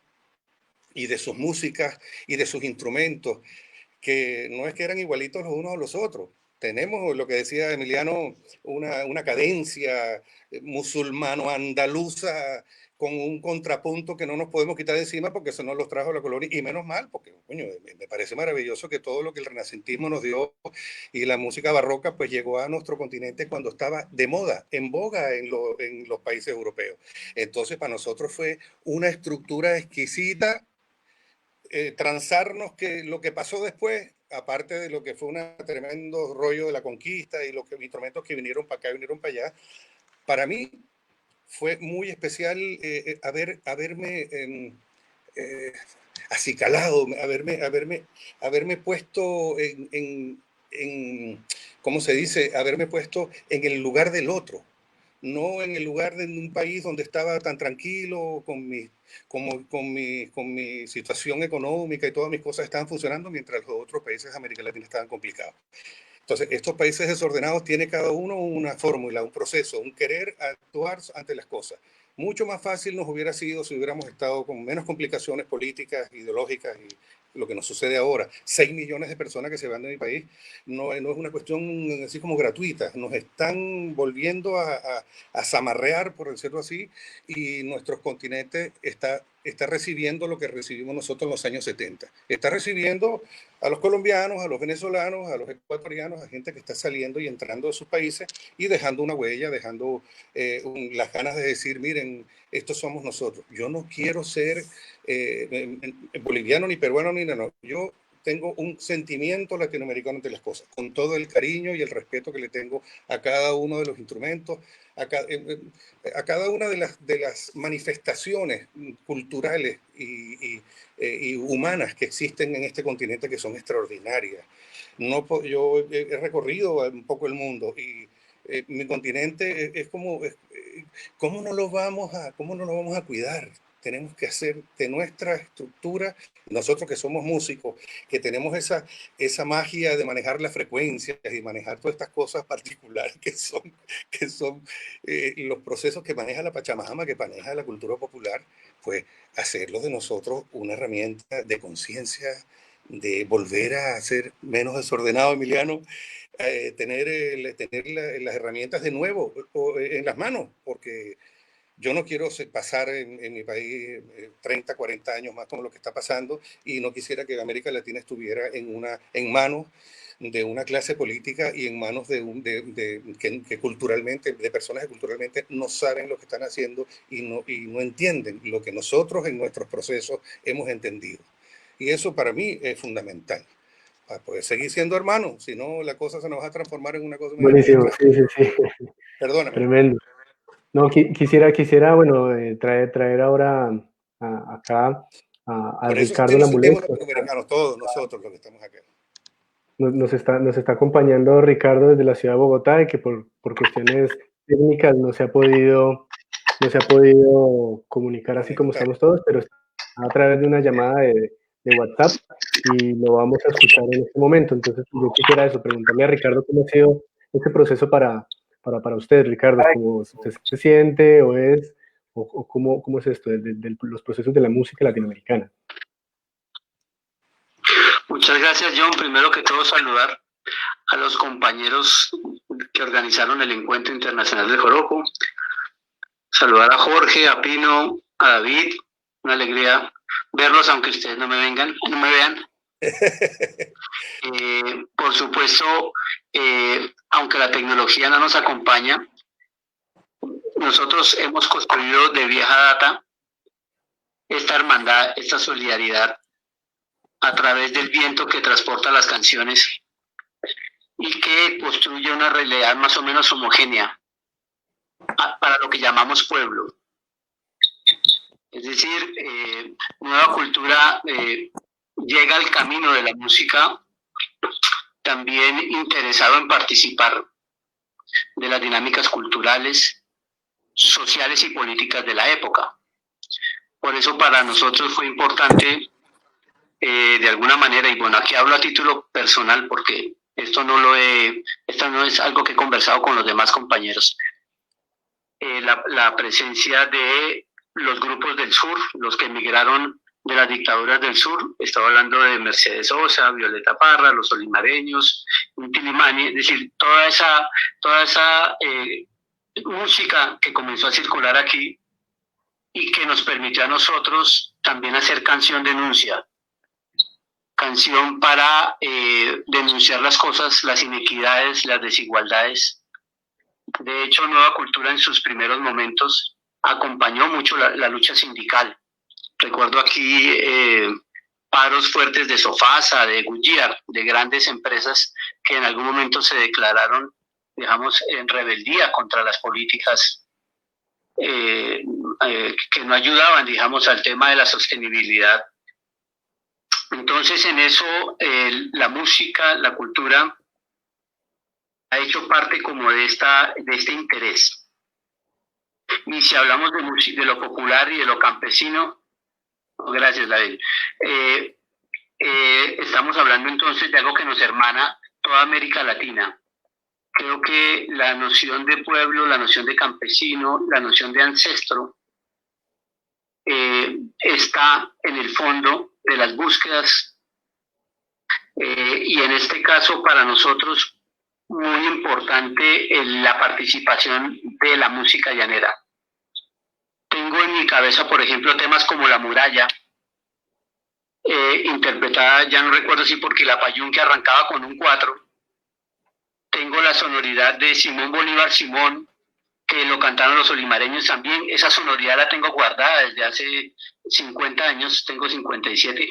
y de sus músicas y de sus instrumentos, que no es que eran igualitos los unos a los otros. Tenemos lo que decía Emiliano, una cadencia musulmano-andaluza con un contrapunto que no nos podemos quitar de encima porque eso no los trajo la colonia, y menos mal, porque coño, me parece maravilloso que todo lo que el renacentismo nos dio y la música barroca pues llegó a nuestro continente cuando estaba de moda, en boga en los países europeos. Entonces para nosotros fue una estructura exquisita transarnos que lo que pasó después, aparte de lo que fue un tremendo rollo de la conquista y los instrumentos que vinieron para acá y vinieron para allá, para mí fue muy especial haberme acicalado, haberme puesto ¿cómo se dice? Haberme puesto en el lugar del otro, no en el lugar de un país donde estaba tan tranquilo, con mi situación económica y todas mis cosas estaban funcionando, mientras los otros países de América Latina estaban complicados. Entonces, estos países desordenados tienen cada uno una fórmula, un proceso, un querer actuar ante las cosas. Mucho más fácil nos hubiera sido si hubiéramos estado con menos complicaciones políticas, ideológicas y lo que nos sucede ahora. 6 millones de personas que se van de mi país no es una cuestión así como gratuita. Nos están volviendo a zamarrear, por decirlo así, y nuestro continente está recibiendo lo que recibimos nosotros en los años 70. Está recibiendo a los colombianos, a los venezolanos, a los ecuatorianos, a gente que está saliendo y entrando de sus países y dejando una huella, dejando las ganas de decir, miren, estos somos nosotros. Yo no quiero ser boliviano, ni peruano, ni nada. No. Yo tengo un sentimiento latinoamericano ante las cosas, con todo el cariño y el respeto que le tengo a cada uno de los instrumentos, a cada una de las manifestaciones culturales y humanas que existen en este continente, que son extraordinarias. No, yo he recorrido un poco el mundo y mi continente es como, ¿cómo no lo vamos a cuidar? tenemos que hacer de nuestra estructura, nosotros que somos músicos, que tenemos esa magia de manejar las frecuencias y manejar todas estas cosas particulares que son los procesos que maneja la Pachamama, que maneja la cultura popular, pues hacerlo de nosotros una herramienta de conciencia, de volver a ser menos desordenado, Emiliano, tener las herramientas de nuevo en las manos, porque yo no quiero pasar en mi país 30, 40 años más con lo que está pasando, y no quisiera que América Latina estuviera en manos de una clase política y en manos que culturalmente, de personas que culturalmente no saben lo que están haciendo y no entienden lo que nosotros en nuestros procesos hemos entendido. Y eso para mí es fundamental, para poder seguir siendo hermanos, si no la cosa se nos va a transformar en una cosa muy Buenísimo, sí, sí, sí. Perdóname. Tremendo. No, quisiera bueno, traer ahora acá a Por eso es que Ricardo nos sentimos Lamulet. latinoamericanos, todos nosotros los que estamos acá. Nos está acompañando Ricardo desde la ciudad de Bogotá, y que por cuestiones técnicas no se ha podido comunicar así como estamos todos, pero está a través de una llamada de WhatsApp, y lo vamos a escuchar en este momento. Entonces, yo quisiera preguntarle a Ricardo cómo ha sido este proceso para usted, Ricardo, cómo usted se siente o cómo es esto de los procesos de la música latinoamericana. Muchas gracias, John. Primero que todo, saludar a los compañeros que organizaron el Encuentro Internacional del Joropo. Saludar a Jorge, a Pino, a David. Una alegría verlos, aunque ustedes no me vean. Por supuesto, aunque la tecnología no nos acompaña, nosotros hemos construido de vieja data esta hermandad, esta solidaridad, a través del viento que transporta las canciones y que construye una realidad más o menos homogénea para lo que llamamos pueblo. Es decir, Nueva Cultura llega al camino de la música también interesado en participar de las dinámicas culturales, sociales y políticas de la época. Por eso para nosotros fue importante, de alguna manera, y bueno, aquí hablo a título personal porque esto no es algo que he conversado con los demás compañeros, la presencia de los grupos del sur, los que emigraron de las dictaduras del sur. Estaba hablando de Mercedes Sosa, Violeta Parra, los Olimareños, Inti Illimani, es decir, toda esa música que comenzó a circular aquí y que nos permitió a nosotros también hacer canción denuncia, canción para denunciar las cosas, las inequidades, las desigualdades. De hecho, Nueva Cultura en sus primeros momentos acompañó mucho la lucha sindical. Recuerdo aquí paros fuertes de Sofasa, de Goodyear, de grandes empresas que en algún momento se declararon, digamos, en rebeldía contra las políticas que no ayudaban, digamos, al tema de la sostenibilidad. Entonces, en eso, la música, la cultura, ha hecho parte como de este interés. Y si hablamos de lo popular y de lo campesino, gracias, David, estamos hablando entonces de algo que nos hermana toda América Latina. Creo que la noción de pueblo, la noción de campesino, la noción de ancestro, está en el fondo de las búsquedas, y en este caso para nosotros muy importante la participación de la música llanera. Tengo en mi cabeza, por ejemplo, temas como La Muralla, interpretada, ya no recuerdo si por Quilapayún, que arrancaba con un 4. Tengo la sonoridad de Simón Bolívar Simón, que lo cantaron los olimareños también. Esa sonoridad la tengo guardada desde hace 50 años, tengo 57.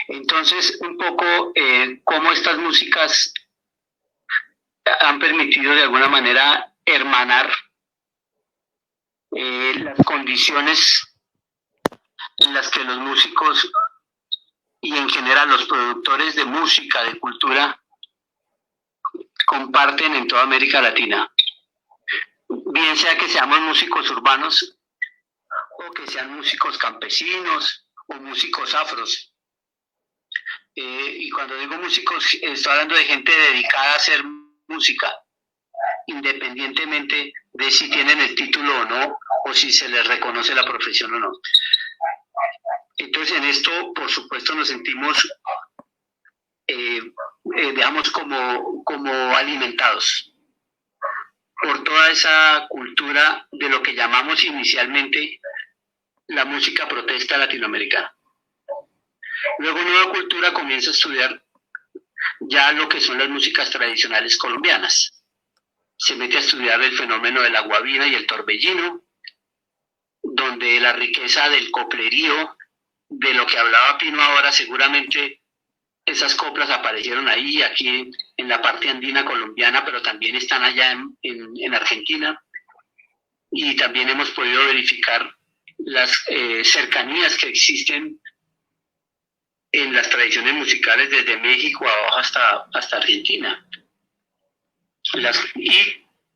Entonces, un poco cómo estas músicas han permitido de alguna manera hermanar las condiciones en las que los músicos y en general los productores de música, de cultura, comparten en toda América Latina. Bien sea que seamos músicos urbanos o que sean músicos campesinos o músicos afros. Y cuando digo músicos, estoy hablando de gente dedicada a hacer música, independientemente de si tienen el título o no, o si se les reconoce la profesión o no. Entonces, en esto, por supuesto, nos sentimos, digamos, como alimentados por toda esa cultura de lo que llamamos inicialmente la música protesta latinoamericana. Luego Nueva Cultura comienza a estudiar ya lo que son las músicas tradicionales colombianas. Se mete a estudiar el fenómeno de la guabina y el torbellino, donde la riqueza del coplerío, de lo que hablaba Pino ahora, seguramente esas coplas aparecieron ahí, aquí en la parte andina colombiana, pero también están allá en Argentina. Y también hemos podido verificar las cercanías que existen en las tradiciones musicales desde México abajo hasta Argentina.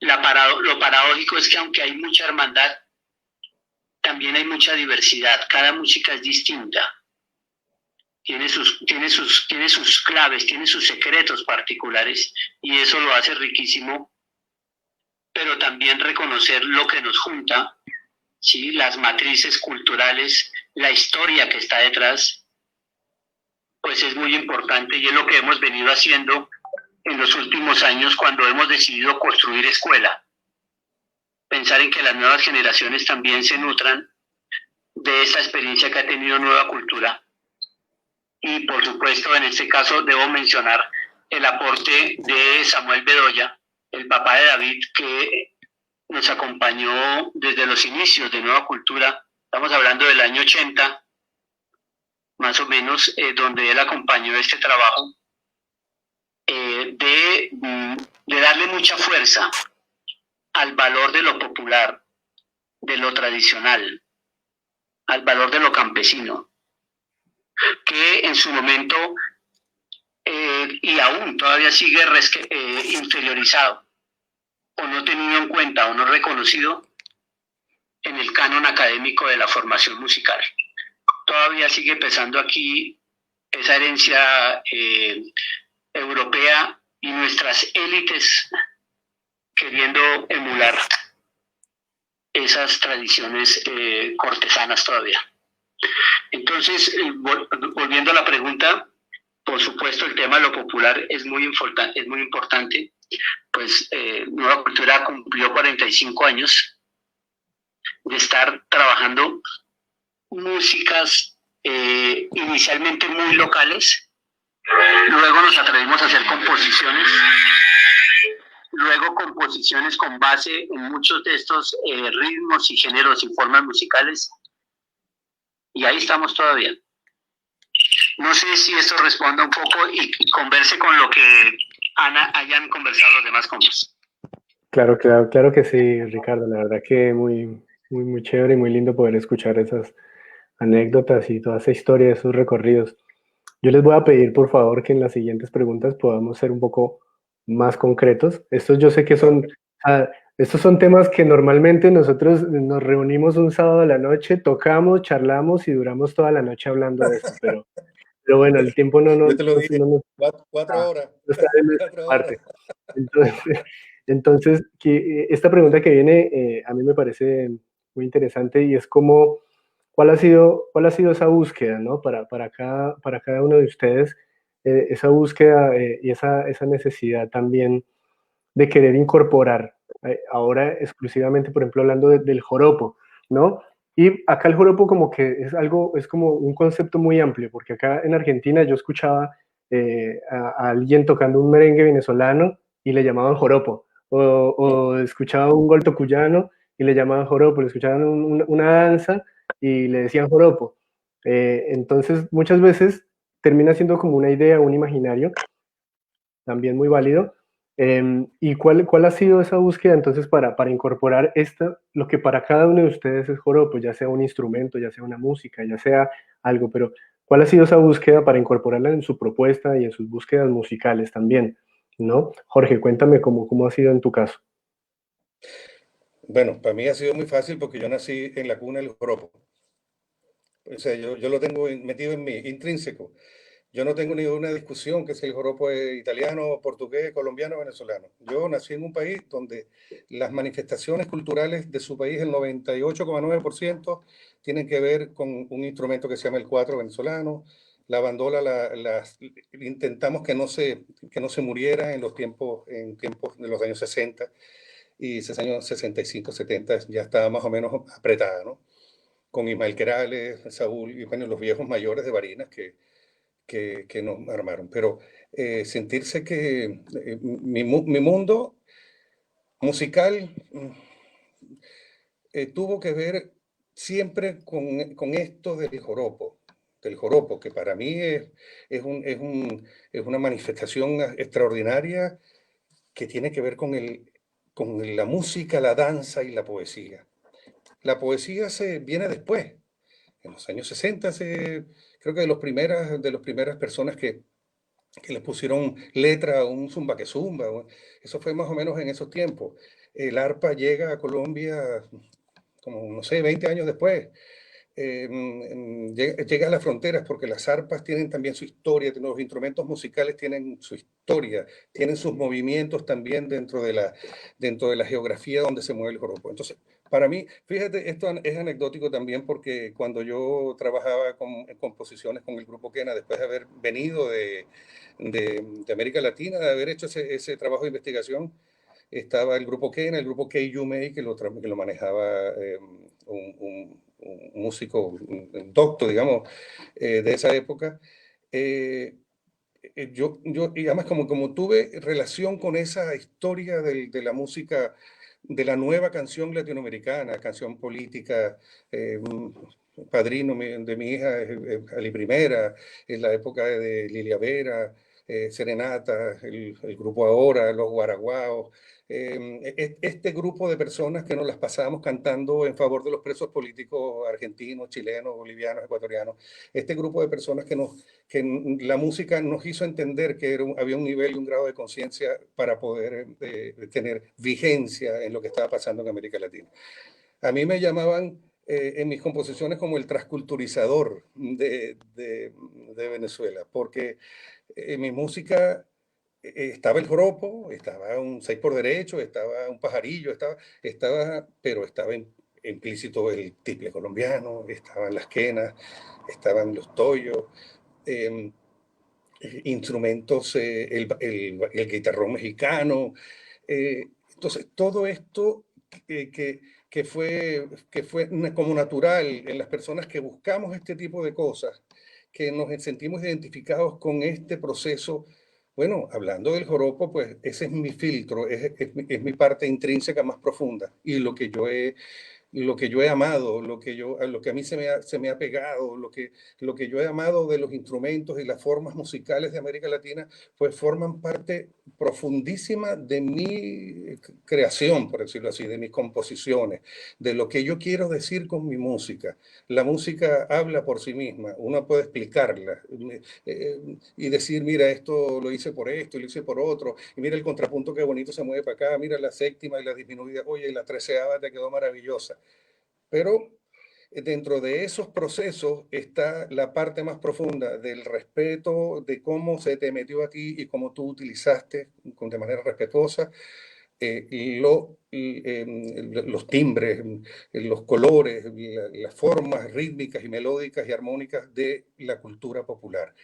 Lo paradójico es que aunque hay mucha hermandad, también hay mucha diversidad. Cada música es distinta. Tiene sus claves, tiene sus secretos particulares, y eso lo hace riquísimo. Pero también reconocer lo que nos junta, ¿sí? Las matrices culturales, la historia que está detrás, pues es muy importante, y es lo que hemos venido haciendo en los últimos años cuando hemos decidido construir escuela. Pensar en que las nuevas generaciones también se nutran de esa experiencia que ha tenido Nueva Cultura. Y por supuesto, en este caso debo mencionar el aporte de Samuel Bedoya, el papá de David, que nos acompañó desde los inicios de Nueva Cultura. Estamos hablando del año 80, más o menos, donde él acompañó este trabajo, de darle mucha fuerza al valor de lo popular, de lo tradicional, al valor de lo campesino, que en su momento y aún todavía sigue inferiorizado, o no tenido en cuenta, o no reconocido en el canon académico de la formación musical. Todavía sigue pesando aquí esa herencia europea y nuestras élites queriendo emular esas tradiciones cortesanas todavía. Entonces, volviendo a la pregunta, por supuesto el tema de lo popular es muy importante. Pues Nueva Cultura cumplió 45 años de estar trabajando músicas inicialmente muy locales, luego nos atrevimos a hacer composiciones con base en muchos de estos ritmos y géneros y formas musicales, y ahí estamos todavía. No sé si esto responda un poco y converse con lo que hayan conversado los demás compas. Claro que sí, Ricardo. La verdad que muy chévere y muy lindo poder escuchar esas anécdotas y toda esa historia, esos recorridos. Yo les voy a pedir, por favor, que en las siguientes preguntas podamos ser un poco más concretos. Estos yo sé que estos son temas que normalmente nosotros nos reunimos un sábado a la noche, tocamos, charlamos y duramos toda la noche hablando de eso, pero bueno, el tiempo no nos... Yo te lo dije, 4 horas. No está en nuestra parte. Entonces esta pregunta que viene a mí me parece muy interesante, y es como, ¿cuál ha sido esa búsqueda, ¿no? para cada uno de ustedes, esa búsqueda y esa necesidad también de querer incorporar, ahora exclusivamente, por ejemplo, hablando del joropo, ¿no? Y acá el joropo como que es como un concepto muy amplio, porque acá en Argentina yo escuchaba a alguien tocando un merengue venezolano y le llamaban joropo, o escuchaba un gol tocuyano y le llamaban joropo, le escuchaban una danza y le decían joropo. Entonces muchas veces termina siendo como una idea, un imaginario, también muy válido. ¿Y cuál ha sido esa búsqueda entonces para incorporar lo que para cada uno de ustedes es joropo, ya sea un instrumento, ya sea una música, ya sea algo, pero cuál ha sido esa búsqueda para incorporarla en su propuesta y en sus búsquedas musicales también, ¿no? Jorge, cuéntame cómo ha sido en tu caso. Bueno, para mí ha sido muy fácil porque yo nací en la cuna del joropo. O sea, yo lo tengo metido en mí, intrínseco. Yo no tengo ninguna discusión que si el joropo es italiano, portugués, colombiano, venezolano. Yo nací en un país donde las manifestaciones culturales de su país, el 98,9%, tienen que ver con un instrumento que se llama el cuatro venezolano. La bandola intentamos que no se muriera en tiempos de los años 60 y esos años 65, 70 ya estaba más o menos apretada, ¿no? Con Ismael Querales, Saúl y bueno, los viejos mayores de Barinas que nos armaron. Pero sentirse que mi mundo musical tuvo que ver siempre con esto del joropo, que para mí es una manifestación extraordinaria que tiene que ver con la música, la danza y la poesía. La poesía viene después. En los años 60, creo que de las primeras personas que le pusieron letra a un zumba que zumba. Eso fue más o menos en esos tiempos. El arpa llega a Colombia como, no sé, 20 años después. Llega a las fronteras porque las arpas tienen también su historia, los instrumentos musicales tienen su historia, tienen sus movimientos también dentro de la geografía donde se mueve el joropo. Entonces, para mí, fíjate, esto es anecdótico también porque cuando yo trabajaba en composiciones con el grupo Quena, después de haber venido de América Latina, de haber hecho ese trabajo de investigación, estaba el grupo Quena, el grupo KU-May, que lo manejaba un músico, un docto, digamos, de esa época. Y además como tuve relación con esa historia de la música, de la nueva canción latinoamericana, canción política, padrino de mi hija, Ali Primera, en la época de Lilia Vera, Serenata, el grupo Ahora, los Guaraguaos, este grupo de personas que nos las pasábamos cantando en favor de los presos políticos argentinos, chilenos, bolivianos, ecuatorianos, este grupo de personas que la música nos hizo entender que había un nivel y un grado de conciencia para poder tener vigencia en lo que estaba pasando en América Latina. A mí me llamaban en mis composiciones como el transculturizador de Venezuela, porque en mi música estaba el joropo, estaba un 6 por derecho, estaba un pajarillo, pero estaba implícito el tiple colombiano, estaban las quenas, estaban los toyos, eh, instrumentos, el guitarrón mexicano. Entonces, todo esto que fue como natural en las personas que buscamos este tipo de cosas, que nos sentimos identificados con este proceso. Bueno, hablando del joropo, pues ese es mi filtro, es mi parte intrínseca más profunda y lo que yo he amado, lo que a mí se me ha pegado, lo que yo he amado de los instrumentos y las formas musicales de América Latina, pues forman parte profundísima de mi creación, por decirlo así, de mis composiciones, de lo que yo quiero decir con mi música. La música habla por sí misma, uno puede explicarla y decir, mira, esto lo hice por esto, lo hice por otro, y mira el contrapunto qué bonito se mueve para acá, mira la séptima y la disminuida, oye, y la treceava te quedó maravillosa. Pero dentro de esos procesos está la parte más profunda del respeto, de cómo se te metió a ti y cómo tú utilizaste de manera respetuosa los timbres, los colores, las formas rítmicas y melódicas y armónicas de la cultura popular.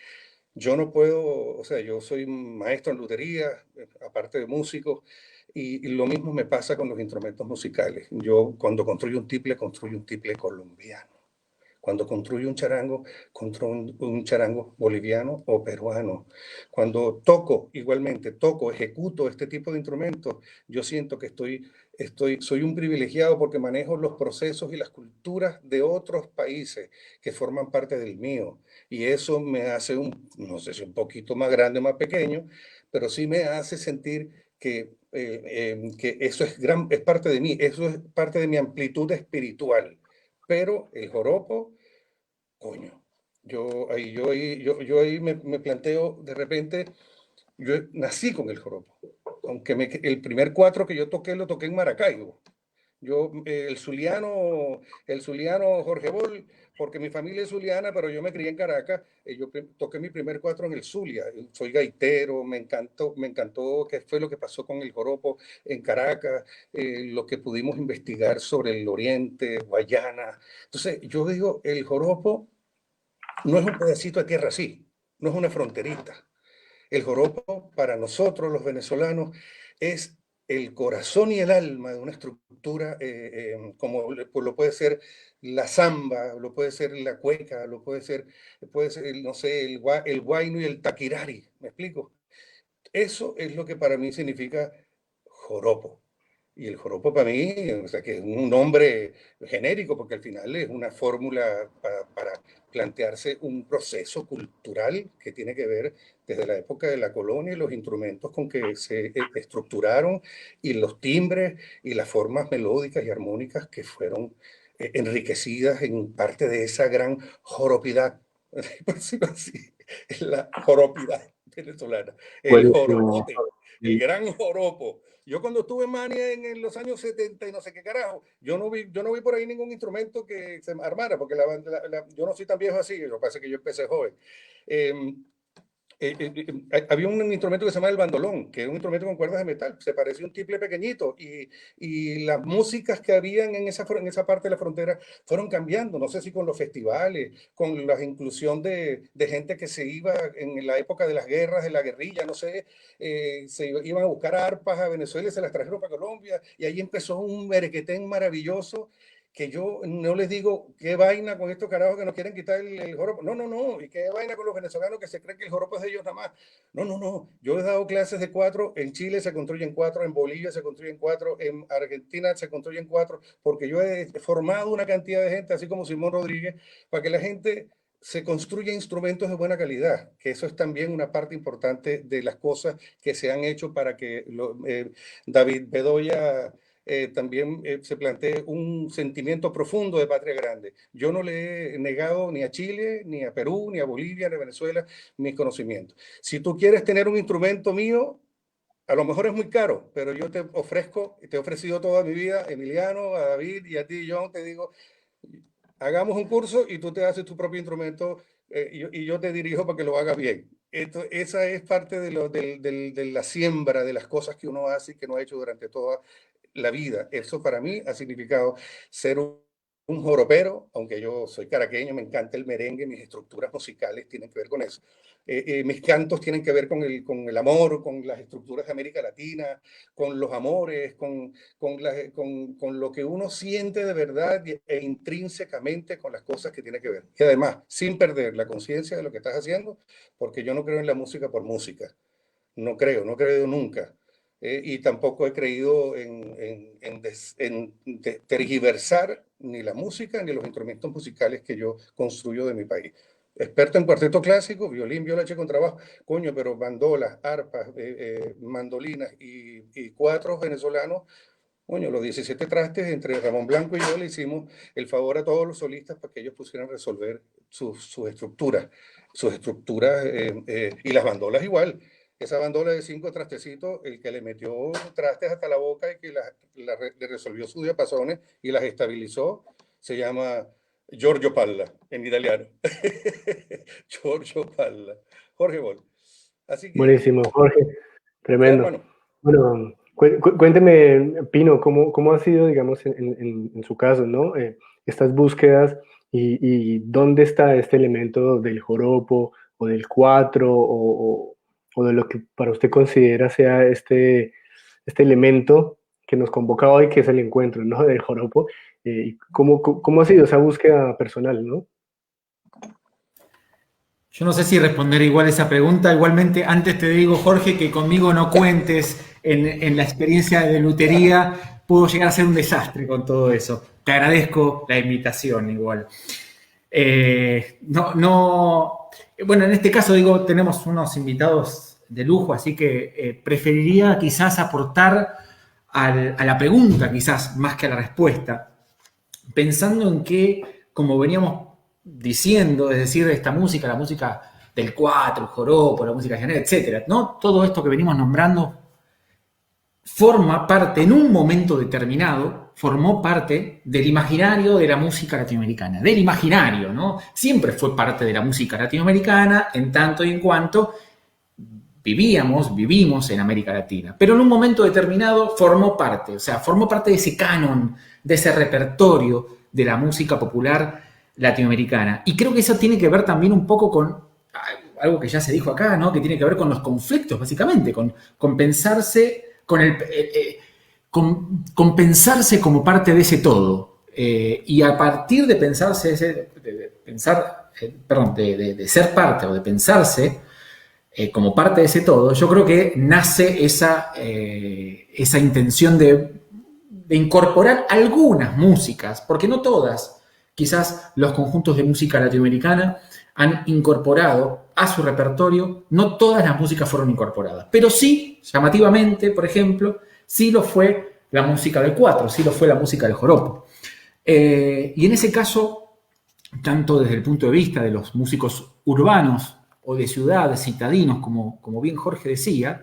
Yo no puedo, o sea, yo soy maestro en lutería, aparte de músico, y lo mismo me pasa con los instrumentos musicales. Yo cuando construyo un tiple colombiano. Cuando construyo un charango boliviano o peruano. Cuando igualmente ejecuto este tipo de instrumentos, yo siento que soy un privilegiado porque manejo los procesos y las culturas de otros países que forman parte del mío. Y eso me hace no sé si un poquito más grande o más pequeño, pero sí me hace sentir que eso es parte de mí, eso es parte de mi amplitud espiritual. Pero el joropo, coño, yo ahí me planteo de repente, yo nací con el joropo, aunque el primer cuatro que yo toqué lo toqué en Maracaibo. Yo, el zuliano Jorge Bol, porque mi familia es zuliana, pero yo me crié en Caracas. Yo toqué mi primer cuatro en el Zulia. Soy gaitero, me encantó qué fue lo que pasó con el joropo en Caracas, lo que pudimos investigar sobre el Oriente, Guayana. Entonces, yo digo, el joropo no es un pedacito de tierra así, no es una fronterita. El joropo para nosotros los venezolanos es el corazón y el alma de una estructura como lo puede ser la samba, lo puede ser la cueca, puede ser no sé, el huayno y el taquirari, ¿me explico? Eso es lo que para mí significa joropo. Y el joropo para mí, o sea, que es un nombre genérico, porque al final es una fórmula para plantearse un proceso cultural que tiene que ver desde la época de la colonia y los instrumentos con que se estructuraron y los timbres y las formas melódicas y armónicas que fueron enriquecidas en parte de esa gran joropidad, por decirlo así, la joropidad venezolana, el Buenísimo. joropote, el gran joropo. Yo cuando estuve en Mania en los años 70 y no sé qué carajo, yo no vi por ahí ningún instrumento que se armara, porque yo no soy tan viejo así, lo que pasa es que yo empecé joven. Había un instrumento que se llama el bandolón, que es un instrumento con cuerdas de metal, se parecía un tiple pequeñito, y las músicas que habían en esa parte de la frontera fueron cambiando, no sé si con los festivales, con la inclusión de gente que se iba en la época de las guerras, de la guerrilla, no sé, se iban a buscar arpas a Venezuela y se las trajeron para Colombia, y ahí empezó un merequetén maravilloso que yo no les digo qué vaina con estos carajos que nos quieren quitar el joropo. No, no, no. Y qué vaina con los venezolanos que se creen que el joropo es de ellos nada más. No, no, no. Yo he dado clases de cuatro. En Chile se construyen cuatro, en Bolivia se construyen cuatro, en Argentina se construyen cuatro, porque yo he formado una cantidad de gente, así como Simón Rodríguez, para que la gente se construya instrumentos de buena calidad, que eso es también una parte importante de las cosas que se han hecho para que David Bedoya también se plantea un sentimiento profundo de patria grande. Yo no le he negado ni a Chile, ni a Perú, ni a Bolivia, ni a Venezuela mis conocimientos. Si tú quieres tener un instrumento mío, a lo mejor es muy caro, pero yo te ofrezco, te he ofrecido toda mi vida, Emiliano, a David y a ti, John, te digo, hagamos un curso y tú te haces tu propio instrumento y yo te dirijo para que lo hagas bien. Esa es parte de la siembra de las cosas que uno hace y que no ha hecho durante toda la vida. Eso para mí ha significado ser un joropero, aunque yo soy caraqueño, me encanta el merengue, mis estructuras musicales tienen que ver con eso. Mis cantos tienen que ver con el amor, con las estructuras de América Latina, con los amores, con lo que uno siente de verdad e intrínsecamente con las cosas que tiene que ver. Y además, sin perder la conciencia de lo que estás haciendo, porque yo no creo en la música por música. No creo nunca. Y tampoco he creído en tergiversar ni la música ni los instrumentos musicales que yo construyo de mi país. Experto en cuarteto clásico, violín, violache, contrabajo, coño, pero bandolas, arpas, mandolinas y cuatros venezolanos, coño, los 17 trastes entre Ramón Blanco y yo le hicimos el favor a todos los solistas para que ellos pusieran resolver sus estructuras, y las bandolas igual. Esa bandola de 5 trastecitos, el que le metió trastes hasta la boca y que le resolvió sus diapasones y las estabilizó, se llama Giorgio Palla, en italiano. Giorgio Palla. Jorge Bol. Así que, buenísimo, Jorge. Tremendo. Bueno, bueno cuénteme, Pino, ¿cómo ha sido, digamos, en su caso, ¿no? Estas búsquedas y dónde está este elemento del joropo o del cuatro o de lo que para usted considera sea este elemento que nos convoca hoy, que es el encuentro, ¿no? Del joropo. ¿Cómo ha sido esa búsqueda personal, ¿no? Yo no sé si responder igual esa pregunta. Igualmente, antes te digo, Jorge, que conmigo no cuentes en la experiencia de lutería. Puedo llegar a ser un desastre con todo eso. Te agradezco la invitación igual. Bueno, en este caso, digo, tenemos unos invitados de lujo, así que preferiría quizás aportar a la pregunta, quizás, más que a la respuesta. Pensando en que, como veníamos diciendo, es decir, esta música, la música del cuatro, el joropo, la música general, etcétera, ¿no? Todo esto que venimos nombrando forma parte en un momento determinado formó parte del imaginario de la música latinoamericana, del imaginario, ¿no? Siempre fue parte de la música latinoamericana en tanto y en cuanto vivimos en América Latina, pero en un momento determinado formó parte de ese canon, de ese repertorio de la música popular latinoamericana. Y creo que eso tiene que ver también un poco con algo que ya se dijo acá, ¿no? Que tiene que ver con los conflictos, básicamente, con pensarse, con pensarse como parte de ese todo. Y a partir de pensarse, de ser parte o de pensarse como parte de ese todo, yo creo que nace esa intención de incorporar algunas músicas, porque no todas, quizás los conjuntos de música latinoamericana han incorporado a su repertorio, no todas las músicas fueron incorporadas, pero sí, llamativamente, por ejemplo, sí lo fue la música del cuatro, sí lo fue la música del joropo. Y en ese caso, tanto desde el punto de vista de los músicos urbanos o de ciudades, citadinos, como bien Jorge decía,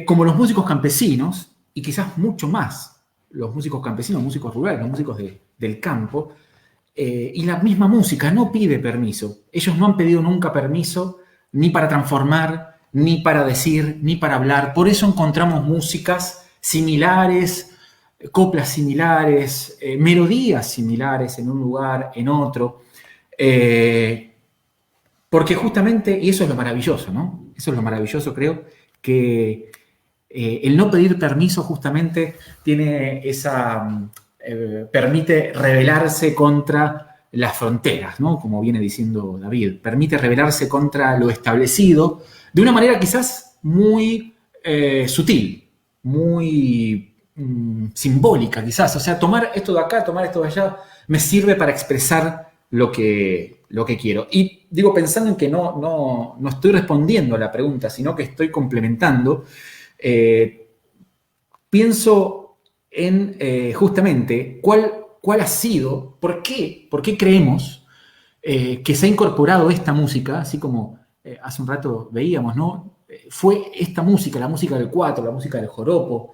como los músicos campesinos, y quizás mucho más los músicos campesinos, músicos rurales, los músicos del campo, y la misma música no pide permiso. Ellos no han pedido nunca permiso ni para transformar, ni para decir, ni para hablar. Por eso encontramos músicas similares, coplas similares, melodías similares en un lugar, en otro. Porque justamente, y eso es lo maravilloso, ¿no? Eso es lo maravilloso, creo, que el no pedir permiso justamente tiene permite rebelarse contra las fronteras, ¿no? Como viene diciendo David, permite rebelarse contra lo establecido de una manera quizás muy sutil, muy simbólica quizás. O sea, tomar esto de acá, tomar esto de allá, me sirve para expresar lo que quiero. Y digo, pensando en que no estoy respondiendo a la pregunta, sino que estoy complementando, pienso en justamente cuál ha sido, por qué creemos que se ha incorporado esta música, así como hace un rato veíamos, ¿no? Fue esta música, la música del cuatro, la música del joropo.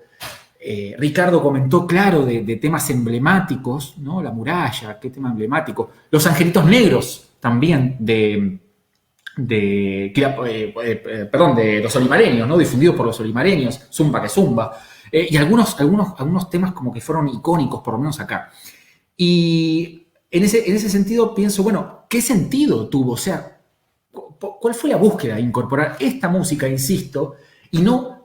Ricardo comentó, claro, de temas emblemáticos, ¿no? La muralla, qué tema emblemático. Los angelitos negros también de los olimareños, ¿no? Difundidos por los olimareños, Zumba que Zumba. Y algunos temas como que fueron icónicos, por lo menos acá. Y en ese sentido pienso, bueno, ¿qué sentido tuvo? O sea, ¿cuál fue la búsqueda de incorporar esta música, insisto, y no...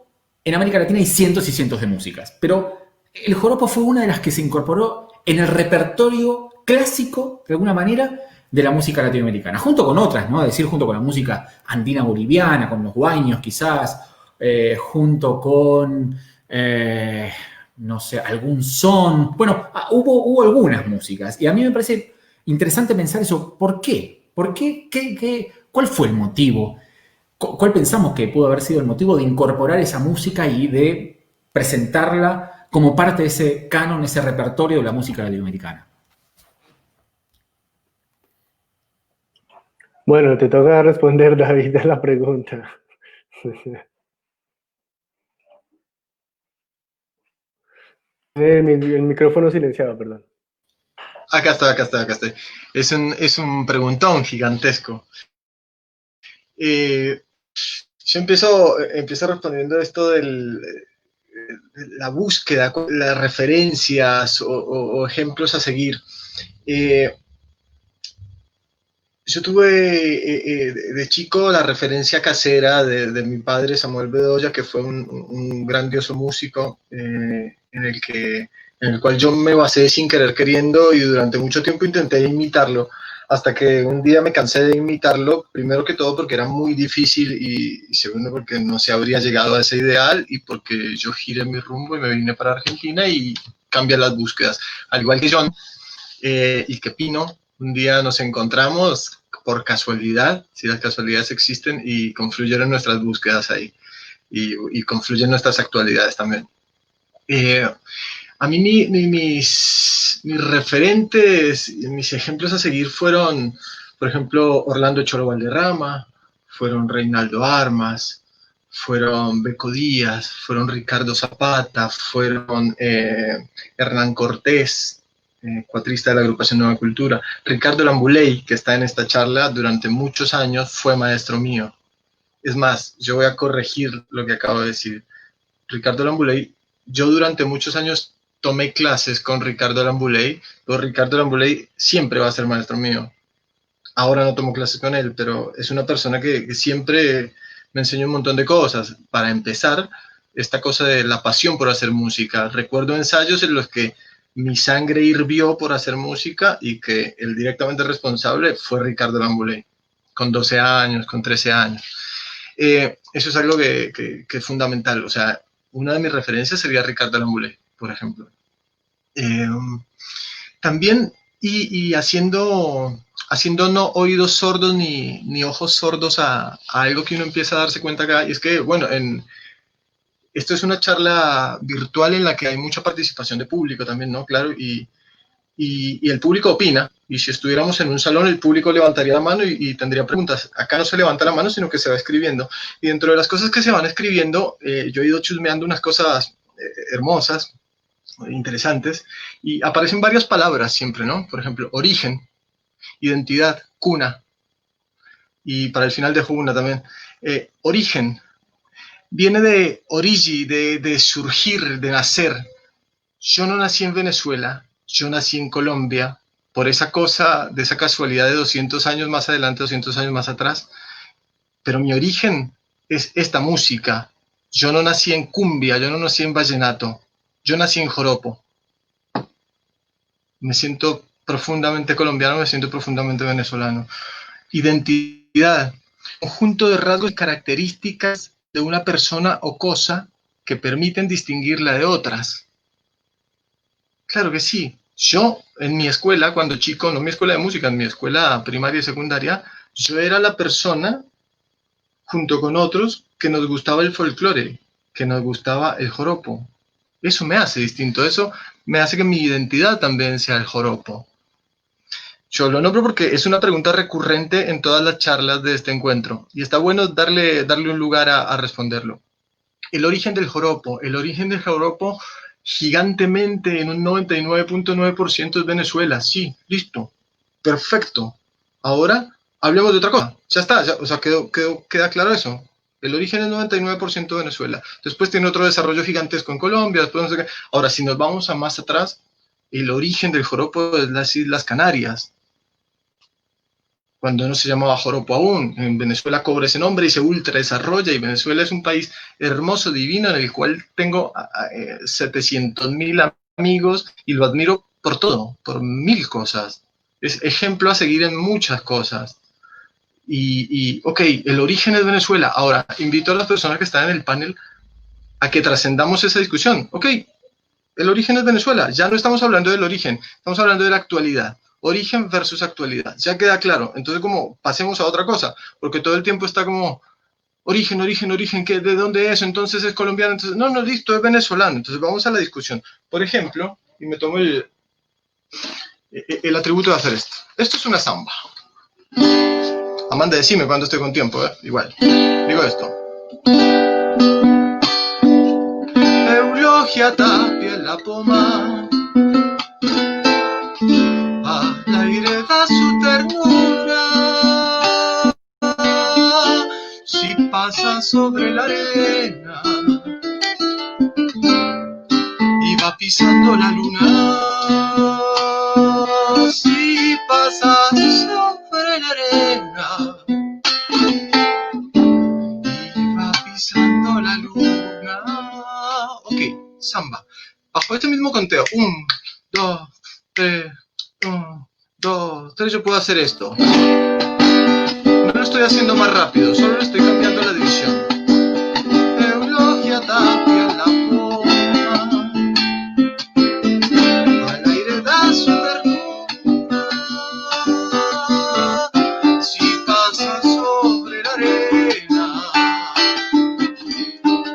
En América Latina hay cientos y cientos de músicas, pero el joropo fue una de las que se incorporó en el repertorio clásico, de alguna manera, de la música latinoamericana, junto con otras, ¿no? Es decir, junto con la música andina boliviana, con los huayños quizás, junto con, no sé, algún son. Bueno, hubo algunas músicas, y a mí me parece interesante pensar eso. ¿Por qué? ¿Por qué? ¿Cuál fue el motivo? ¿Cuál pensamos que pudo haber sido el motivo de incorporar esa música y de presentarla como parte de ese canon, ese repertorio de la música latinoamericana? Bueno, te toca responder, David, a la pregunta. El micrófono silenciado, perdón. Acá estoy. Es un preguntón gigantesco. Yo empiezo respondiendo esto de la búsqueda, las referencias o ejemplos a seguir. Yo tuve de chico la referencia casera de mi padre, Samuel Bedoya, que fue un grandioso músico en el cual yo me basé sin querer queriendo, y durante mucho tiempo intenté imitarlo, hasta que un día me cansé de imitarlo, primero que todo porque era muy difícil, y segundo porque no se habría llegado a ese ideal, y porque yo giré mi rumbo y me vine para Argentina y cambié las búsquedas. Al igual que John y que Pino, un día nos encontramos por casualidad, si las casualidades existen, y confluyeron nuestras búsquedas ahí, y confluyen nuestras actualidades también. A mí mis referentes, mis ejemplos a seguir fueron, por ejemplo, Orlando Cholo Valderrama, fueron Reinaldo Armas, fueron Beco Díaz, fueron Ricardo Zapata, fueron Hernán Cortés, cuatrista de la agrupación Nueva Cultura. Ricardo Lambuley, que está en esta charla, durante muchos años fue maestro mío. Es más, yo voy a corregir lo que acabo de decir. Ricardo Lambuley, yo durante muchos años tomé clases con Ricardo Lambuley, pero Ricardo Lambuley siempre va a ser maestro mío. Ahora no tomo clases con él, pero es una persona que siempre me enseñó un montón de cosas. Para empezar, esta cosa de la pasión por hacer música. Recuerdo ensayos en los que mi sangre hirvió por hacer música y que el directamente responsable fue Ricardo Lambuley, con 12 años, con 13 años. Eso es algo que es fundamental. O sea, una de mis referencias sería Ricardo Lambuley, por ejemplo. También, y haciendo no oídos sordos ni ojos sordos a algo que uno empieza a darse cuenta acá, y es que, bueno, esto es una charla virtual en la que hay mucha participación de público también, ¿no? Claro, y el público opina, y si estuviéramos en un salón, el público levantaría la mano y tendría preguntas. Acá no se levanta la mano, sino que se va escribiendo. Y dentro de las cosas que se van escribiendo, yo he ido chusmeando unas cosas hermosas, interesantes, y aparecen varias palabras siempre, ¿no? Por ejemplo, origen, identidad, cuna, y para el final dejo una también. Origen viene de origi, de surgir, de nacer. Yo no nací en Venezuela, yo nací en Colombia, por esa cosa, de esa casualidad de 200 años más adelante, 200 años más atrás, pero mi origen es esta música. Yo no nací en cumbia, yo no nací en vallenato, yo nací en joropo. Me siento profundamente colombiano, me siento profundamente venezolano. Identidad, conjunto de rasgos y características de una persona o cosa que permiten distinguirla de otras. Claro que sí. Yo, en mi escuela, cuando chico, no en mi escuela de música, en mi escuela primaria y secundaria, yo era la persona, junto con otros, que nos gustaba el folclore, que nos gustaba el joropo. Eso me hace distinto, eso me hace que mi identidad también sea el joropo. Yo lo nombro porque es una pregunta recurrente en todas las charlas de este encuentro, y está bueno darle un lugar a responderlo. El origen del joropo gigantemente en un 99.9% es Venezuela. Sí, listo, perfecto. Ahora hablemos de otra cosa. Ya está, o sea, queda claro eso. El origen es 99% Venezuela. Después tiene otro desarrollo gigantesco en Colombia. Después no sé qué. Ahora, si nos vamos a más atrás, el origen del joropo es las Islas Canarias. Cuando no se llamaba joropo aún. En Venezuela cobra ese nombre y se ultra desarrolla, y Venezuela es un país hermoso, divino, en el cual tengo 700.000 amigos y lo admiro por todo, por 1000 cosas. Es ejemplo a seguir en muchas cosas. Ok, el origen es Venezuela. Ahora, invito a las personas que están en el panel a que trascendamos esa discusión. Ok, el origen es Venezuela. Ya no estamos hablando del origen, estamos hablando de la actualidad. Origen versus actualidad, ya queda claro. Entonces, como pasemos a otra cosa, porque todo el tiempo está como origen, ¿de dónde es? Entonces es colombiano, entonces no, listo, es venezolano. Entonces vamos a la discusión. Por ejemplo, y me tomo el atributo de hacer esto. Esto es una samba. Amanda, decime cuando estoy con tiempo, igual. Digo esto. Eulogia Tapia en la poma, al aire da su ternura, si pasa sobre la arena y va pisando la luna, si pasa sobre la arena y va pisando la luna. Ok, samba. Bajo este mismo conteo, 1, 2, 3, 1, 2, 3, yo puedo hacer esto. No lo estoy haciendo más rápido, solo le estoy cambiando la división. Eulogia Tapia en la poma, al aire da su ternura, si pasa sobre la arena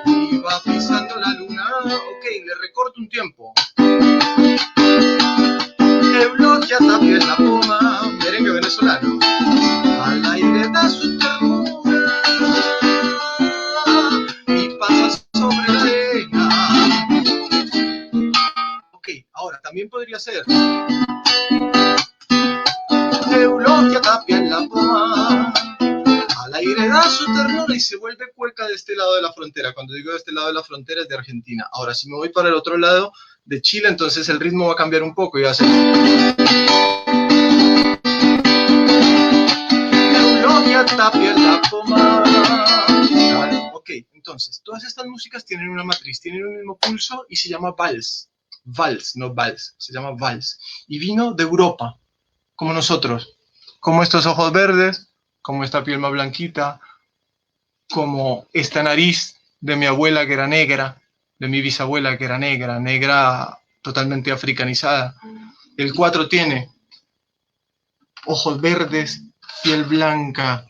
y va pisando la luna. Ok, le recorto un tiempo. Eulogia Tapia en la poma, merengue venezolano, al aire da su ternura, debería ser. Eulogia Tapia en la poma, al aire da su ternura y se vuelve cueca de este lado de la frontera. Cuando digo de este lado de la frontera es de Argentina. Ahora, si me voy para el otro lado de Chile, entonces el ritmo va a cambiar un poco y va a ser... Eulogia Tapia en la poma. Ok, entonces, todas estas músicas tienen una matriz, tienen un mismo pulso y se llama vals. Vals, no vals, se llama vals. Y vino de Europa, como nosotros, como estos ojos verdes, como esta piel más blanquita, como esta nariz de mi abuela que era negra, de mi bisabuela que era negra, negra totalmente africanizada. El 4 tiene ojos verdes, piel blanca,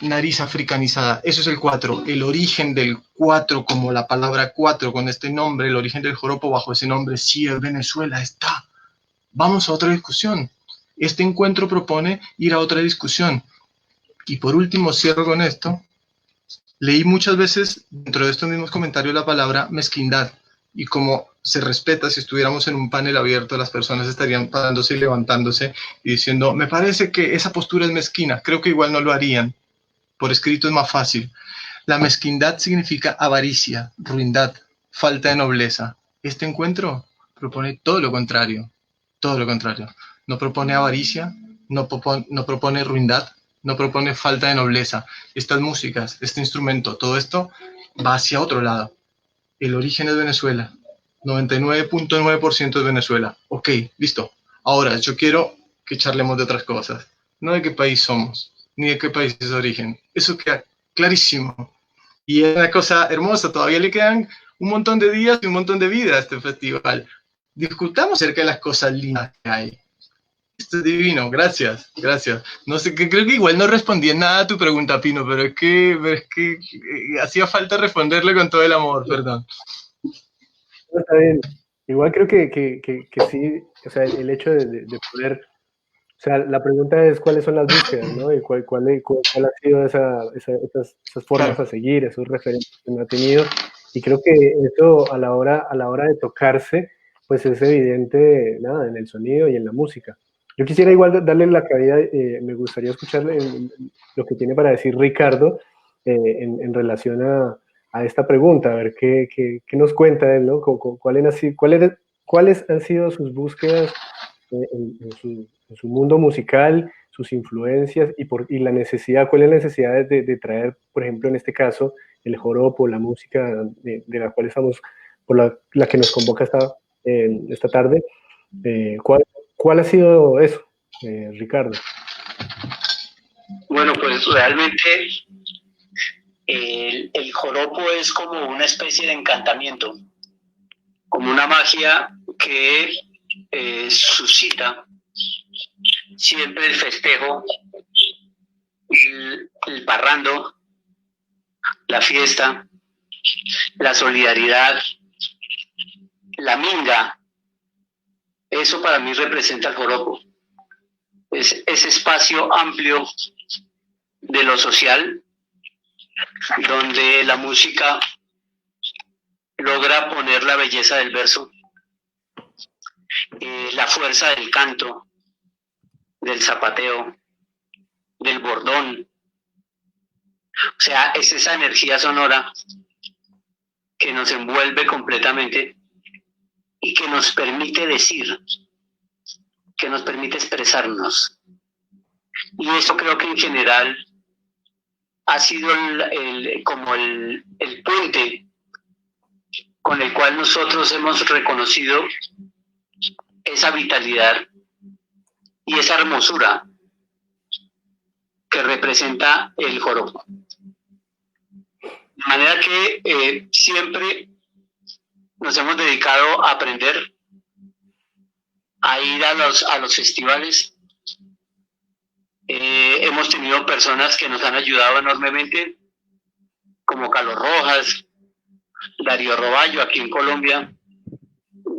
nariz africanizada. Eso es el 4. El origen del 4, como la palabra 4, con este nombre, el origen del joropo bajo ese nombre, sí es Venezuela, está. Vamos a otra discusión. Este encuentro propone ir a otra discusión. Y por último, cierro con esto. Leí muchas veces dentro de estos mismos comentarios la palabra mezquindad. Y como se respeta, si estuviéramos en un panel abierto, las personas estarían parándose y levantándose y diciendo, me parece que esa postura es mezquina. Creo que igual no lo harían. Por escrito es más fácil. La mezquindad significa avaricia, ruindad, falta de nobleza. Este encuentro propone todo lo contrario. Todo lo contrario. No propone avaricia, no propone ruindad, no propone falta de nobleza. Estas músicas, este instrumento, todo esto va hacia otro lado. El origen es Venezuela. 99.9% es Venezuela. Ok, listo. Ahora, yo quiero que charlemos de otras cosas. No de qué país somos, ni de qué país es origen. Eso queda clarísimo. Y es una cosa hermosa. Todavía le quedan un montón de días y un montón de vida a este festival. Discutamos acerca de las cosas lindas que hay. Esto es divino, gracias, gracias. No sé, creo que igual no respondí en nada a tu pregunta, Pino, pero es que hacía falta responderle con todo el amor, perdón. Está bien. Igual creo que sí, o sea, el hecho de poder, o sea, la pregunta es cuáles son las búsquedas, ¿no? Y cuál ha sido esas formas a seguir, esos referentes que uno ha tenido. Y creo que eso a la hora de tocarse, pues es evidente, nada, en el sonido y en la música. Yo quisiera igual darle la cabida, me gustaría escuchar lo que tiene para decir Ricardo en relación a esta pregunta, a ver qué nos cuenta él, ¿no? ¿Cuáles han sido sus búsquedas en su mundo musical, sus influencias y la necesidad, cuál es la necesidad de traer, por ejemplo, en este caso, el joropo, la música de la cual estamos, por la que nos convoca esta tarde? ¿Cuál ha sido eso, Ricardo? Bueno, pues realmente el joropo es como una especie de encantamiento, como una magia que suscita siempre el festejo, el parrando, la fiesta, la solidaridad, la minga. Eso para mí representa el joropo. Es ese espacio amplio de lo social donde la música logra poner la belleza del verso, la fuerza del canto, del zapateo, del bordón. O sea, es esa energía sonora que nos envuelve completamente y que nos permite decir, que nos permite expresarnos. Y eso creo que en general ha sido como el puente con el cual nosotros hemos reconocido esa vitalidad y esa hermosura que representa el joropo. De manera que siempre nos hemos dedicado a aprender, a ir a los festivales. Hemos tenido personas que nos han ayudado enormemente, como Carlos Rojas, Darío Roballo, aquí en Colombia.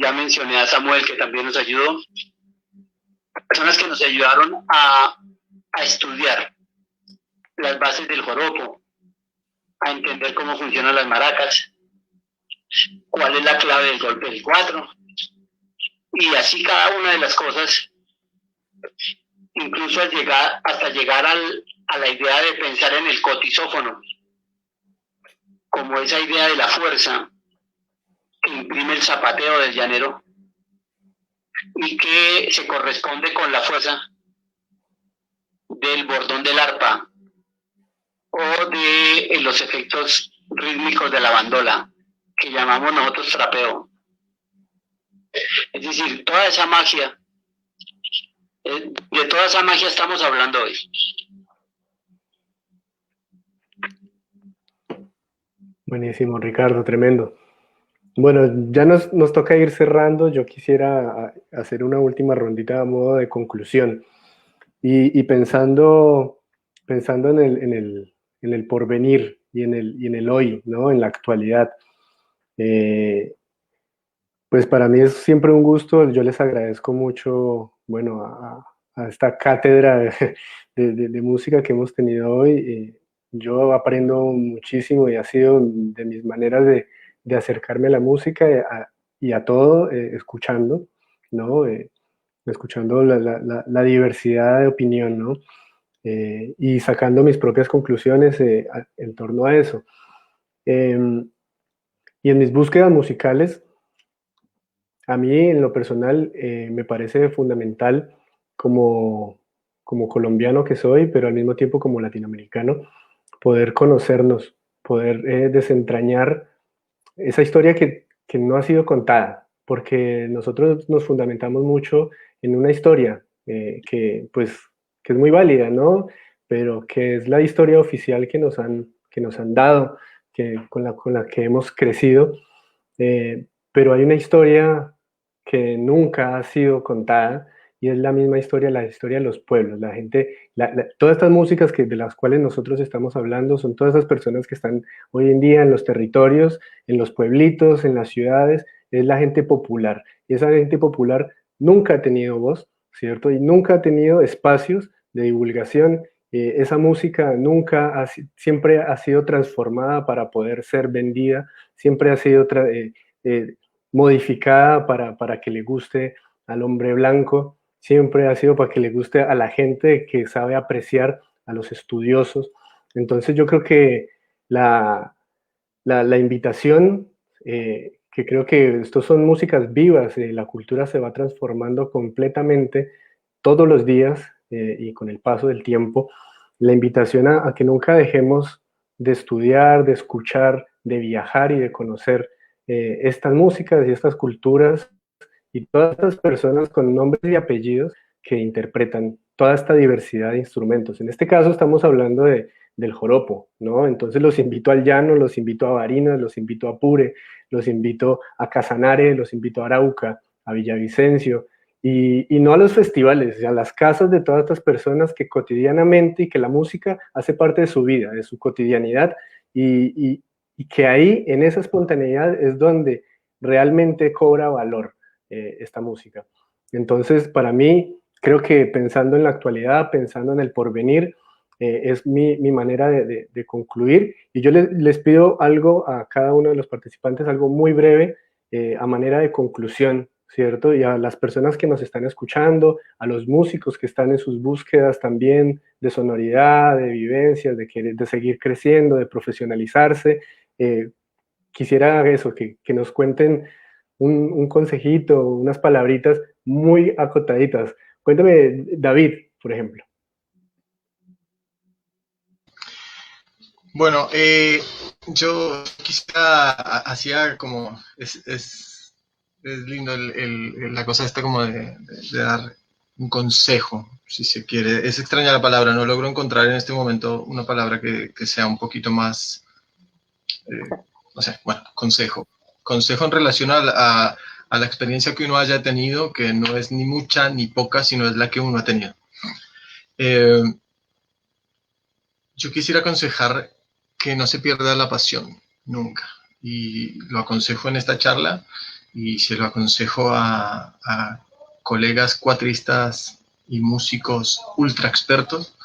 Ya mencioné a Samuel, que también nos ayudó. Personas que nos ayudaron a estudiar las bases del joropo, a entender cómo funcionan las maracas, cuál es la clave del golpe del 4, Y así cada una de las cosas, incluso hasta llegar a la idea de pensar en el cotisófono, como esa idea de la fuerza que imprime el zapateo del llanero y que se corresponde con la fuerza del bordón del arpa o de los efectos rítmicos de la bandola, que llamamos nosotros trapeo. Es decir, toda esa magia, de toda esa magia estamos hablando hoy. Buenísimo, Ricardo, tremendo. Bueno, ya nos toca ir cerrando. Yo quisiera hacer una última rondita a modo de conclusión. Y pensando en el porvenir y en el hoy, ¿no? En la actualidad. Eh, pues para mí es siempre un gusto. Yo les agradezco mucho, bueno, a esta cátedra de música que hemos tenido hoy. Yo aprendo muchísimo y ha sido de mis maneras de acercarme a la música y a todo escuchando, ¿no? Escuchando la diversidad de opinión, ¿no? Y sacando mis propias conclusiones en torno a eso. Y en mis búsquedas musicales, a mí en lo personal me parece fundamental como colombiano que soy, pero al mismo tiempo como latinoamericano, poder conocernos, poder desentrañar esa historia que no ha sido contada, porque nosotros nos fundamentamos mucho en una historia pues, que es muy válida, ¿no? Pero que es la historia oficial que nos han dado, con la que hemos crecido. Pero hay una historia que nunca ha sido contada y es la misma historia, la historia de los pueblos. La gente, todas estas músicas de las cuales nosotros estamos hablando son todas esas personas que están hoy en día en los territorios, en los pueblitos, en las ciudades, es la gente popular. Y esa gente popular nunca ha tenido voz, ¿cierto? Y nunca ha tenido espacios de divulgación. Esa música siempre ha sido transformada para poder ser vendida, siempre ha sido modificada para que le guste al hombre blanco, siempre ha sido para que le guste a la gente que sabe apreciar, a los estudiosos. Entonces yo creo que la invitación, que creo que estos son músicas vivas, la cultura se va transformando completamente todos los días y con el paso del tiempo, la invitación a que nunca dejemos de estudiar, de escuchar, de viajar y de conocer estas músicas y estas culturas y todas estas personas con nombres y apellidos que interpretan toda esta diversidad de instrumentos. En este caso estamos hablando del joropo, ¿no? Entonces los invito al llano, los invito a Barinas, los invito a Apure, los invito a Casanare, los invito a Arauca, a Villavicencio, y no a los festivales, a las casas de todas estas personas que cotidianamente y que la música hace parte de su vida, de su cotidianidad, y que ahí, en esa espontaneidad, es donde realmente cobra valor esta música. Entonces, para mí, creo que pensando en la actualidad, pensando en el porvenir, es mi manera de concluir. Y yo les pido algo a cada uno de los participantes, algo muy breve, a manera de conclusión, ¿cierto? Y a las personas que nos están escuchando, a los músicos que están en sus búsquedas también de sonoridad, de vivencias, de seguir creciendo, de profesionalizarse. Quisiera eso, que nos cuenten un consejito, unas palabritas muy acotaditas. Cuéntame, David, por ejemplo. Bueno, yo quisiera, hacía como, es lindo la cosa esta como de dar un consejo, si se quiere. Es extraña la palabra, no logro encontrar en este momento una palabra que sea un poquito más, no sé, bueno, consejo. Consejo en relación a la experiencia que uno haya tenido, que no es ni mucha ni poca, sino es la que uno ha tenido. Yo quisiera aconsejar que no se pierda la pasión, nunca. Y lo aconsejo en esta charla y se lo aconsejo a colegas cuatristas y músicos ultra expertos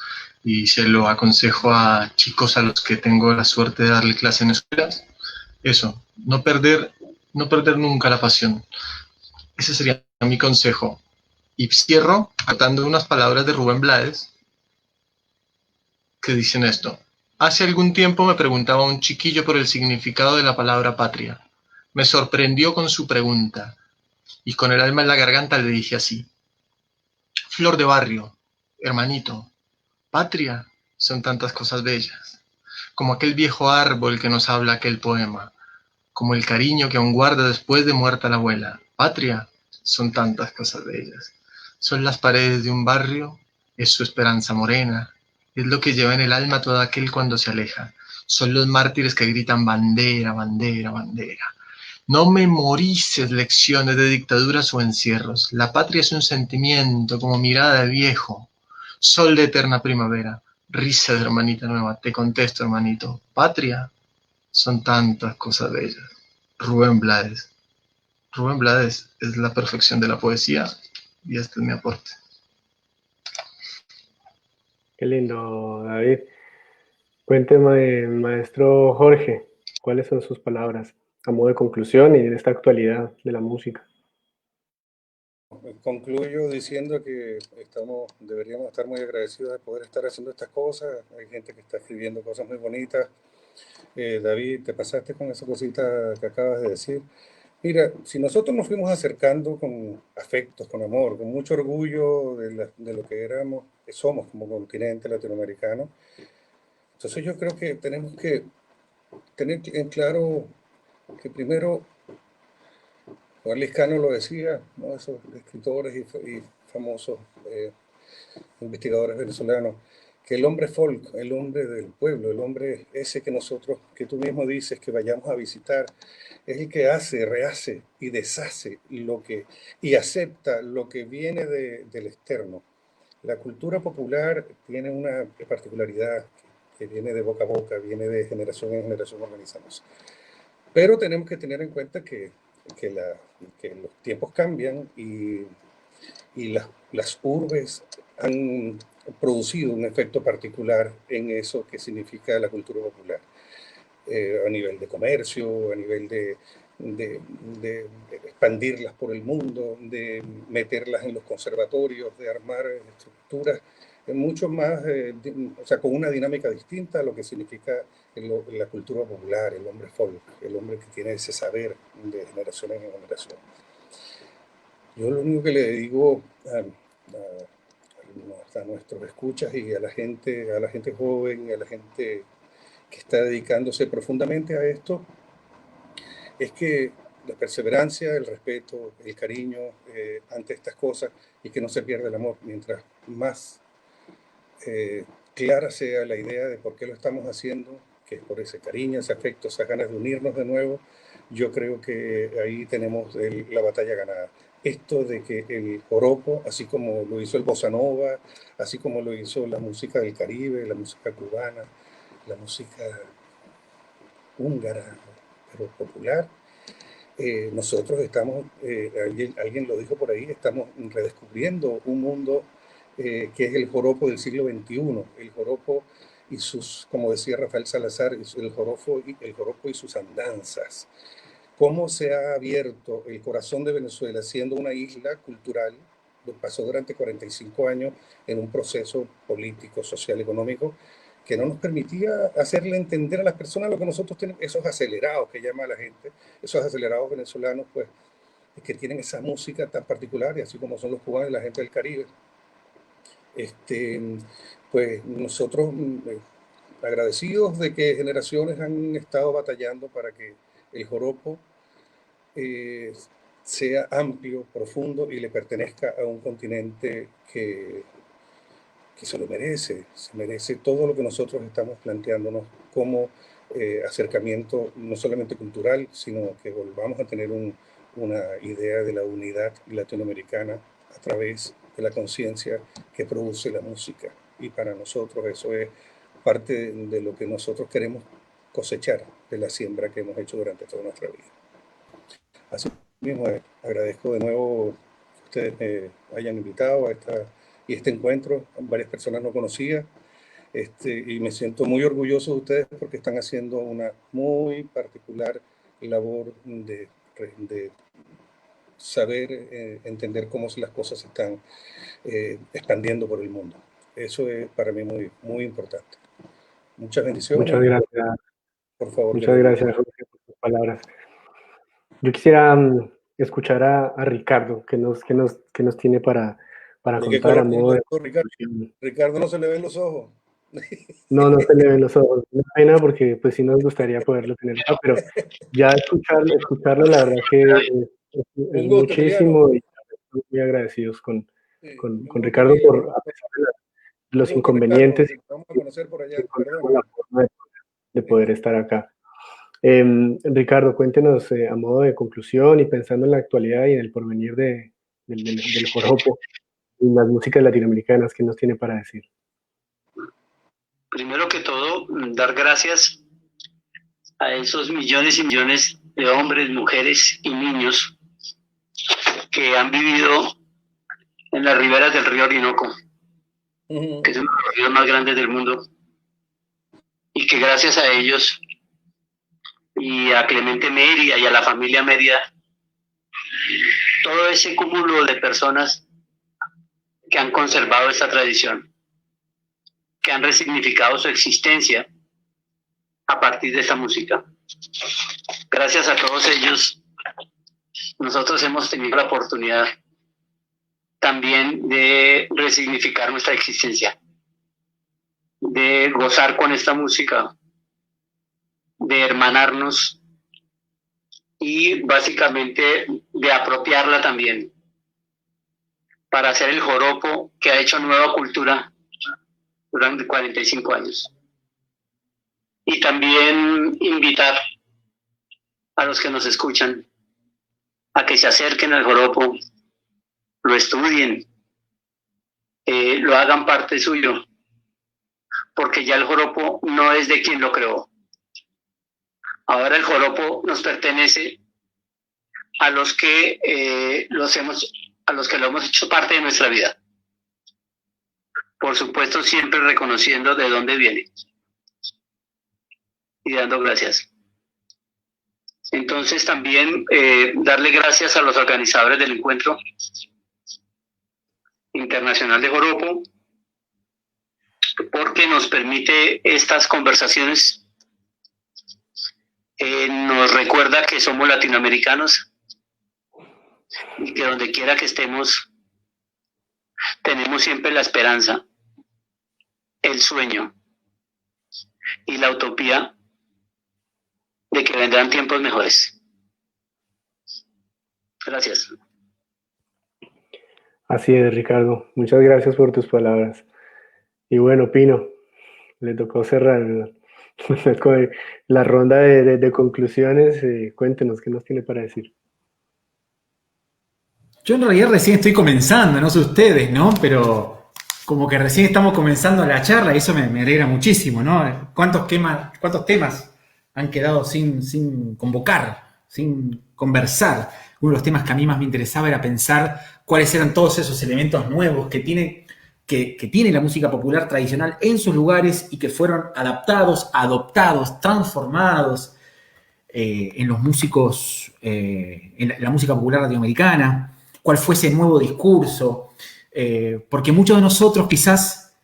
y se lo aconsejo a chicos a los que tengo la suerte de darle clase en escuelas. Eso, no perder nunca la pasión. Ese sería mi consejo. Y cierro tratando unas palabras de Rubén Blades que dicen esto. Hace algún tiempo me preguntaba un chiquillo por el significado de la palabra patria. Me sorprendió con su pregunta y con el alma en la garganta le dije así. Flor de barrio, hermanito, patria son tantas cosas bellas, como aquel viejo árbol que nos habla aquel poema, como el cariño que aún guarda después de muerta la abuela. Patria son tantas cosas bellas. Son las paredes de un barrio, es su esperanza morena, es lo que lleva en el alma todo aquel cuando se aleja. Son los mártires que gritan bandera, bandera, bandera. No memorices lecciones de dictaduras o encierros. La patria es un sentimiento como mirada de viejo, sol de eterna primavera, risa de hermanita nueva. Te contesto, hermanito, patria son tantas cosas bellas. Rubén Blades. Rubén Blades es la perfección de la poesía y este es mi aporte. Qué lindo, David. Cuénteme, maestro Jorge, ¿cuáles son sus palabras a modo de conclusión y de esta actualidad de la música? Concluyo diciendo que deberíamos estar muy agradecidos de poder estar haciendo estas cosas. Hay gente que está escribiendo cosas muy bonitas. David, te pasaste con esa cosita que acabas de decir. Mira, si nosotros nos fuimos acercando con afectos, con amor, con mucho orgullo de lo que éramos, que somos como continente latinoamericano, entonces yo creo que tenemos que tener en claro que primero, Juan Liscano lo decía, ¿no? Esos escritores y famosos investigadores venezolanos, que el hombre folk, el hombre del pueblo, el hombre ese que nosotros, que tú mismo dices que vayamos a visitar, es el que hace, rehace y deshace y acepta lo que viene del externo. La cultura popular tiene una particularidad que viene de boca a boca, viene de generación en generación organizándose. Pero tenemos que tener en cuenta que los tiempos cambian y las urbes han producido un efecto particular en eso que significa la cultura popular, a nivel de comercio, a nivel de expandirlas por el mundo, de meterlas en los conservatorios, de armar estructuras mucho más, o sea, con una dinámica distinta a lo que significa la cultura popular, el hombre folk, el hombre que tiene ese saber de generación en generación. Yo lo único que le digo a nuestros escuchas y a la gente joven, a la gente que está dedicándose profundamente a esto, es que la perseverancia, el respeto, el cariño ante estas cosas y que no se pierda el amor. Mientras más clara sea la idea de por qué lo estamos haciendo, que es por ese cariño, ese afecto, esas ganas de unirnos de nuevo, yo creo que ahí tenemos la batalla ganada. Esto de que el joropo, así como lo hizo el bossa nova, así como lo hizo la música del Caribe, la música cubana, la música húngara, pero popular, nosotros estamos, alguien lo dijo por ahí, estamos redescubriendo un mundo que es el joropo del siglo XXI, el joropo y sus, como decía Rafael Salazar, el joropo y sus andanzas. Cómo se ha abierto el corazón de Venezuela siendo una isla cultural, pasó durante 45 años en un proceso político, social, económico, que no nos permitía hacerle entender a las personas lo que nosotros tenemos, esos acelerados que llama la gente, esos acelerados venezolanos, pues, que tienen esa música tan particular, y así como son los cubanos y la gente del Caribe. Pues nosotros agradecidos de que generaciones han estado batallando para que el joropo sea amplio, profundo y le pertenezca a un continente que se lo merece, se merece todo lo que nosotros estamos planteándonos como acercamiento no solamente cultural, sino que volvamos a tener una idea de la unidad latinoamericana a través de la conciencia que produce la música. Y para nosotros eso es parte de lo que nosotros queremos cosechar de la siembra que hemos hecho durante toda nuestra vida. Así mismo, agradezco de nuevo que ustedes me hayan invitado a este encuentro. Varias personas no conocía y me siento muy orgulloso de ustedes porque están haciendo una muy particular labor de saber entender cómo las cosas se están expandiendo por el mundo. Eso es para mí muy, muy importante. Muchas bendiciones. Muchas gracias. Por favor. Muchas gracias, Jorge, por tus palabras. Yo quisiera escuchar a Ricardo, que nos tiene para contar a modo de... Ricardo, no se le ven los ojos. No se le ven los ojos. Una pena porque pues sí nos gustaría poderlo tener acá, pero ya escucharlo la verdad que es muchísimo, y estamos muy agradecidos con Ricardo por, a pesar de los inconvenientes, vamos a conocer por allá, la forma de poder estar acá. Ricardo, cuéntenos a modo de conclusión y pensando en la actualidad y en el porvenir del joropo y las músicas latinoamericanas, ¿qué nos tiene para decir? Primero que todo, dar gracias a esos millones y millones de hombres, mujeres y niños que han vivido en las riberas del río Orinoco, que es uno de los ríos más grandes del mundo, y que gracias a ellos y a Clemente Mérida y a la familia Mérida, todo ese cúmulo de personas que han conservado esta tradición, que han resignificado su existencia a partir de esta música. Gracias a todos ellos, nosotros hemos tenido la oportunidad también de resignificar nuestra existencia, de gozar con esta música, de hermanarnos y básicamente de apropiarla también para hacer el joropo que ha hecho nueva cultura durante 45 años. Y también invitar a los que nos escuchan a que se acerquen al joropo, lo estudien, lo hagan parte suyo, porque ya el joropo no es de quien lo creó. Ahora el joropo nos pertenece a los que lo hemos hecho parte de nuestra vida. Por supuesto, siempre reconociendo de dónde viene y dando gracias. Entonces también darle gracias a los organizadores del Encuentro Internacional de Joropo, porque nos permite estas conversaciones, nos recuerda que somos latinoamericanos y que donde quiera que estemos tenemos siempre la esperanza, el sueño y la utopía de que vendrán tiempos mejores. Gracias. Así es, Ricardo. Muchas gracias por tus palabras. Y bueno, Pino, le tocó cerrar con la ronda de conclusiones. Cuéntenos, ¿qué nos tiene para decir? Yo en realidad recién estoy comenzando, no sé ustedes, ¿no? Pero como que recién estamos comenzando la charla y eso me alegra muchísimo, ¿no? ¿Cuántos temas han quedado sin convocar, sin conversar? Uno de los temas que a mí más me interesaba era pensar cuáles eran todos esos elementos nuevos que tiene la música popular tradicional en sus lugares y que fueron adaptados, adoptados, transformados en los músicos, en la música popular latinoamericana. Cuál fue ese nuevo discurso, porque muchos de nosotros quizás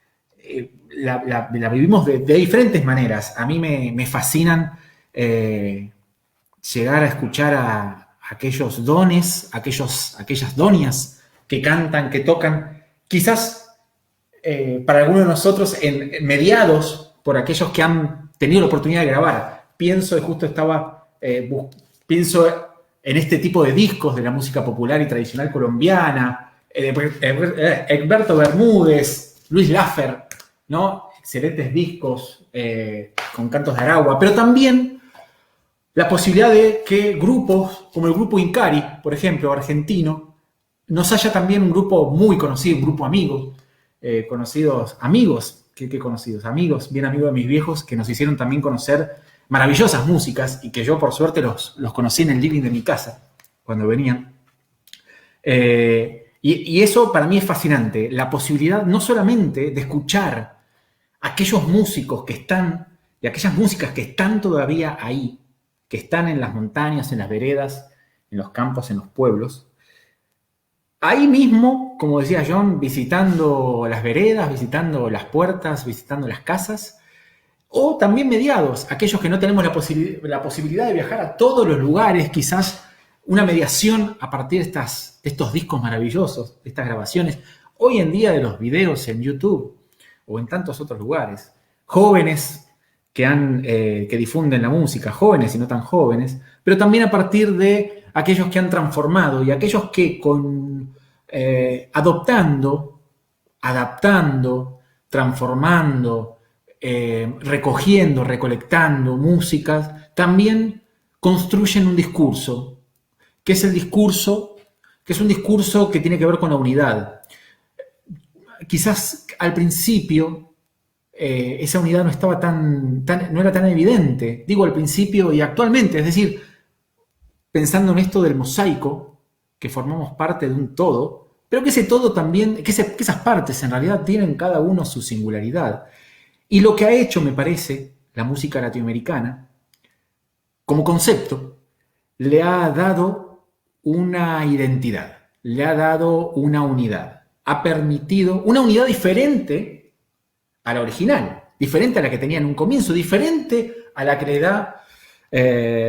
la vivimos de diferentes maneras. A mí me fascinan llegar a escuchar a aquellos dones, aquellas donias que cantan, que tocan, quizás para algunos de nosotros mediados por aquellos que han tenido la oportunidad de grabar. Pienso en este tipo de discos de la música popular y tradicional colombiana, Egberto Bermúdez, Luis Laffer, ¿no? Excelentes discos con cantos de Aragua, pero también la posibilidad de que grupos como el grupo Incari, por ejemplo, argentino, nos haya también un grupo muy conocido, un grupo amigos, amigos bien amigos de mis viejos, que nos hicieron también conocer maravillosas músicas y que yo por suerte los conocí en el living de mi casa cuando venían. Y eso para mí es fascinante, la posibilidad no solamente de escuchar aquellos músicos que están, y aquellas músicas que están todavía ahí, que están en las montañas, en las veredas, en los campos, en los pueblos, ahí mismo, como decía John, visitando las veredas, visitando las puertas, visitando las casas, o también mediados, aquellos que no tenemos la posibilidad de viajar a todos los lugares, quizás una mediación a partir de estos discos maravillosos, de estas grabaciones, hoy en día de los videos en YouTube o en tantos otros lugares, jóvenes que difunden la música, jóvenes y no tan jóvenes, pero también a partir de aquellos que han transformado y aquellos que adoptando, adaptando, transformando, recogiendo, recolectando músicas, también construyen un discurso, que es un discurso que tiene que ver con la unidad. Quizás al principio esa unidad no estaba no era tan evidente, digo al principio y actualmente, es decir, pensando en esto del mosaico, que formamos parte de un todo, pero que ese todo también, que esas partes en realidad tienen cada uno su singularidad. Y lo que ha hecho, me parece, la música latinoamericana, como concepto, le ha dado una identidad, le ha dado una unidad, ha permitido una unidad diferente a la original, diferente a la que tenía en un comienzo, diferente a la que le da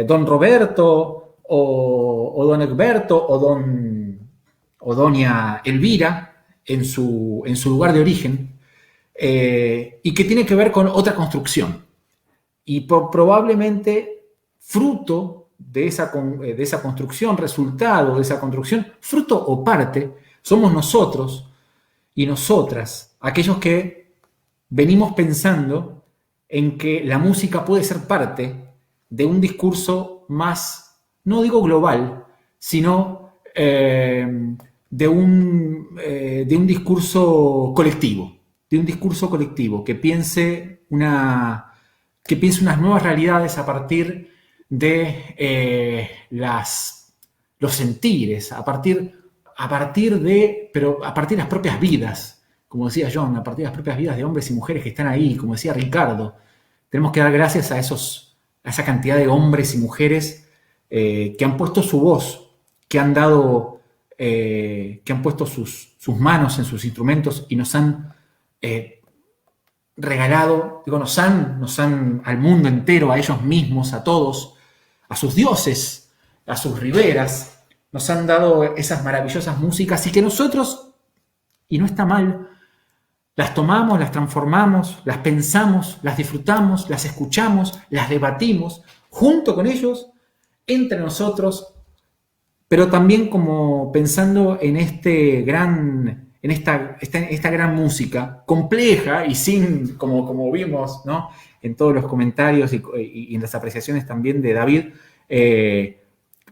don Roberto o don Egberto o doña Elvira en su lugar de origen, y que tiene que ver con otra construcción. Y probablemente fruto de esa construcción, resultado de esa construcción, fruto o parte, somos nosotros y nosotras, aquellos que venimos pensando en que la música puede ser parte de un discurso más, no digo global, sino de un discurso colectivo, que piense unas nuevas realidades a partir de los sentires, a partir de las propias vidas, como decía John, a partir de las propias vidas de hombres y mujeres que están ahí, como decía Ricardo. Tenemos que dar gracias a esa cantidad de hombres y mujeres que han puesto su voz, que han puesto sus manos en sus instrumentos y nos han regalado, nos han al mundo entero, a ellos mismos, a todos, a sus dioses, a sus riberas, nos han dado esas maravillosas músicas y que nosotros, y no está mal, las tomamos, las transformamos, las pensamos, las disfrutamos, las escuchamos, las debatimos, junto con ellos, entre nosotros, pero también como pensando en esta gran música, compleja y sin, como vimos, ¿no?, en todos los comentarios y en las apreciaciones también de David,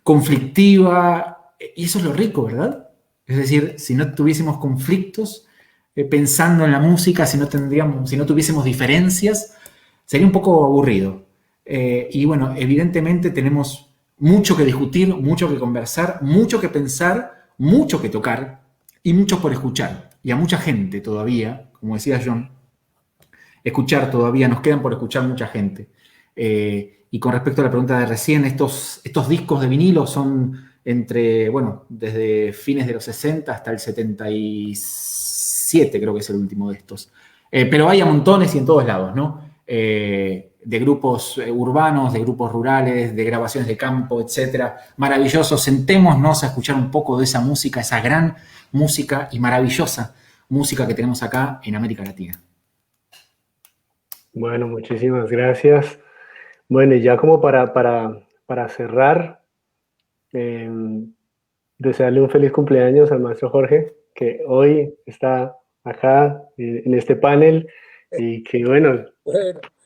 conflictiva, y eso es lo rico, ¿verdad? Es decir, si no tuviésemos conflictos pensando en la música, si no tuviésemos diferencias, sería un poco aburrido. Y bueno, evidentemente tenemos mucho que discutir, mucho que conversar, mucho que pensar, mucho que tocar y mucho por escuchar. Y a mucha gente todavía, como decía John, nos quedan por escuchar mucha gente. Y con respecto a la pregunta de recién, estos discos de vinilo son desde fines de los 60 hasta el 77, creo que es el último de estos. Pero hay a montones y en todos lados, ¿no? De grupos urbanos, de grupos rurales, de grabaciones de campo, etcétera. Maravilloso. Sentémonos a escuchar un poco de esa música, esa gran música y maravillosa música que tenemos acá en América Latina. Bueno, muchísimas gracias. Bueno, y ya como para cerrar, desearle un feliz cumpleaños al maestro Jorge, que hoy está acá en este panel y que bueno,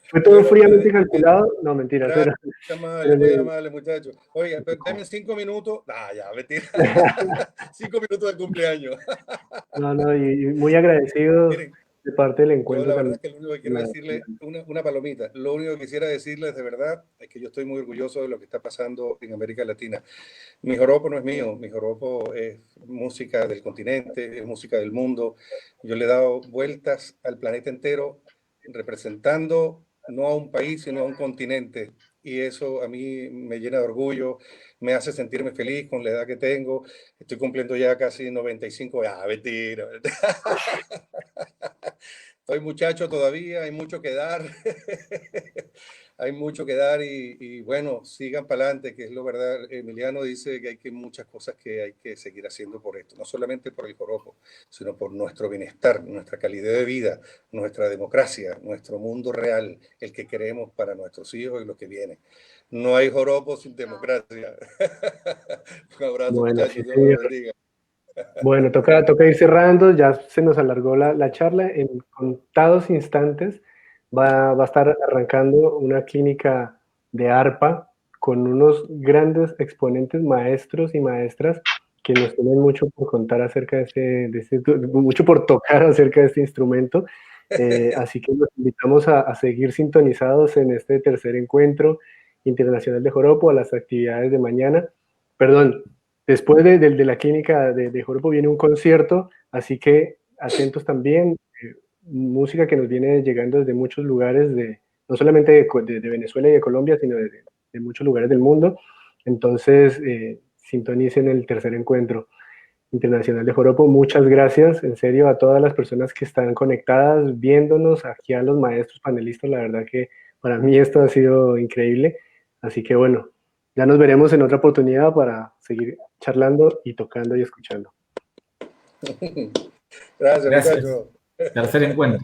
fue todo fríamente calculado. No, mentira. Muy amable, muchacho. Oiga, denme 5 minutos. Ya, mentira. 5 minutos de cumpleaños. No, y muy agradecido. Miren, de parte del encuentro. Yo la verdad es que lo único que quiero decirle, una palomita, lo único que quisiera decirles de verdad es que yo estoy muy orgulloso de lo que está pasando en América Latina. Mi joropo no es mío, mi joropo es música del continente, es música del mundo. Yo le he dado vueltas al planeta entero representando no a un país, sino a un continente. y eso a mí me llena de orgullo, me hace sentirme feliz con la edad que tengo. Estoy cumpliendo ya casi 95, mentira. Estoy muchacho todavía, hay mucho que dar. Hay mucho que dar y bueno, sigan para adelante, que es lo verdad. Emiliano dice que hay muchas cosas que hay que seguir haciendo por esto, no solamente por el joropo, sino por nuestro bienestar, nuestra calidad de vida, nuestra democracia, nuestro mundo real, el que queremos para nuestros hijos y los que vienen. No hay joropo sin democracia. Un abrazo, Bueno, muchachos, sí, Dios los señor. bendiga. Bueno, toca ir cerrando, ya se nos alargó la charla, en contados instantes va a estar arrancando una clínica de arpa con unos grandes exponentes maestros y maestras que nos tienen mucho por contar acerca mucho por tocar acerca de este instrumento. Así que los invitamos a seguir sintonizados en este tercer encuentro internacional de joropo, a las actividades de mañana. Perdón, después de la clínica de joropo viene un concierto, así que atentos también. Música que nos viene llegando desde muchos lugares, no solamente de Venezuela y de Colombia, sino de muchos lugares del mundo. Entonces, sintonicen el tercer encuentro internacional de joropo. Muchas gracias, en serio, a todas las personas que están conectadas, viéndonos, aquí a los maestros panelistas. La verdad que para mí esto ha sido increíble. Así que bueno, ya nos veremos en otra oportunidad para seguir charlando y tocando y escuchando. Gracias, Gracias. muchachos. Tercer encuentro.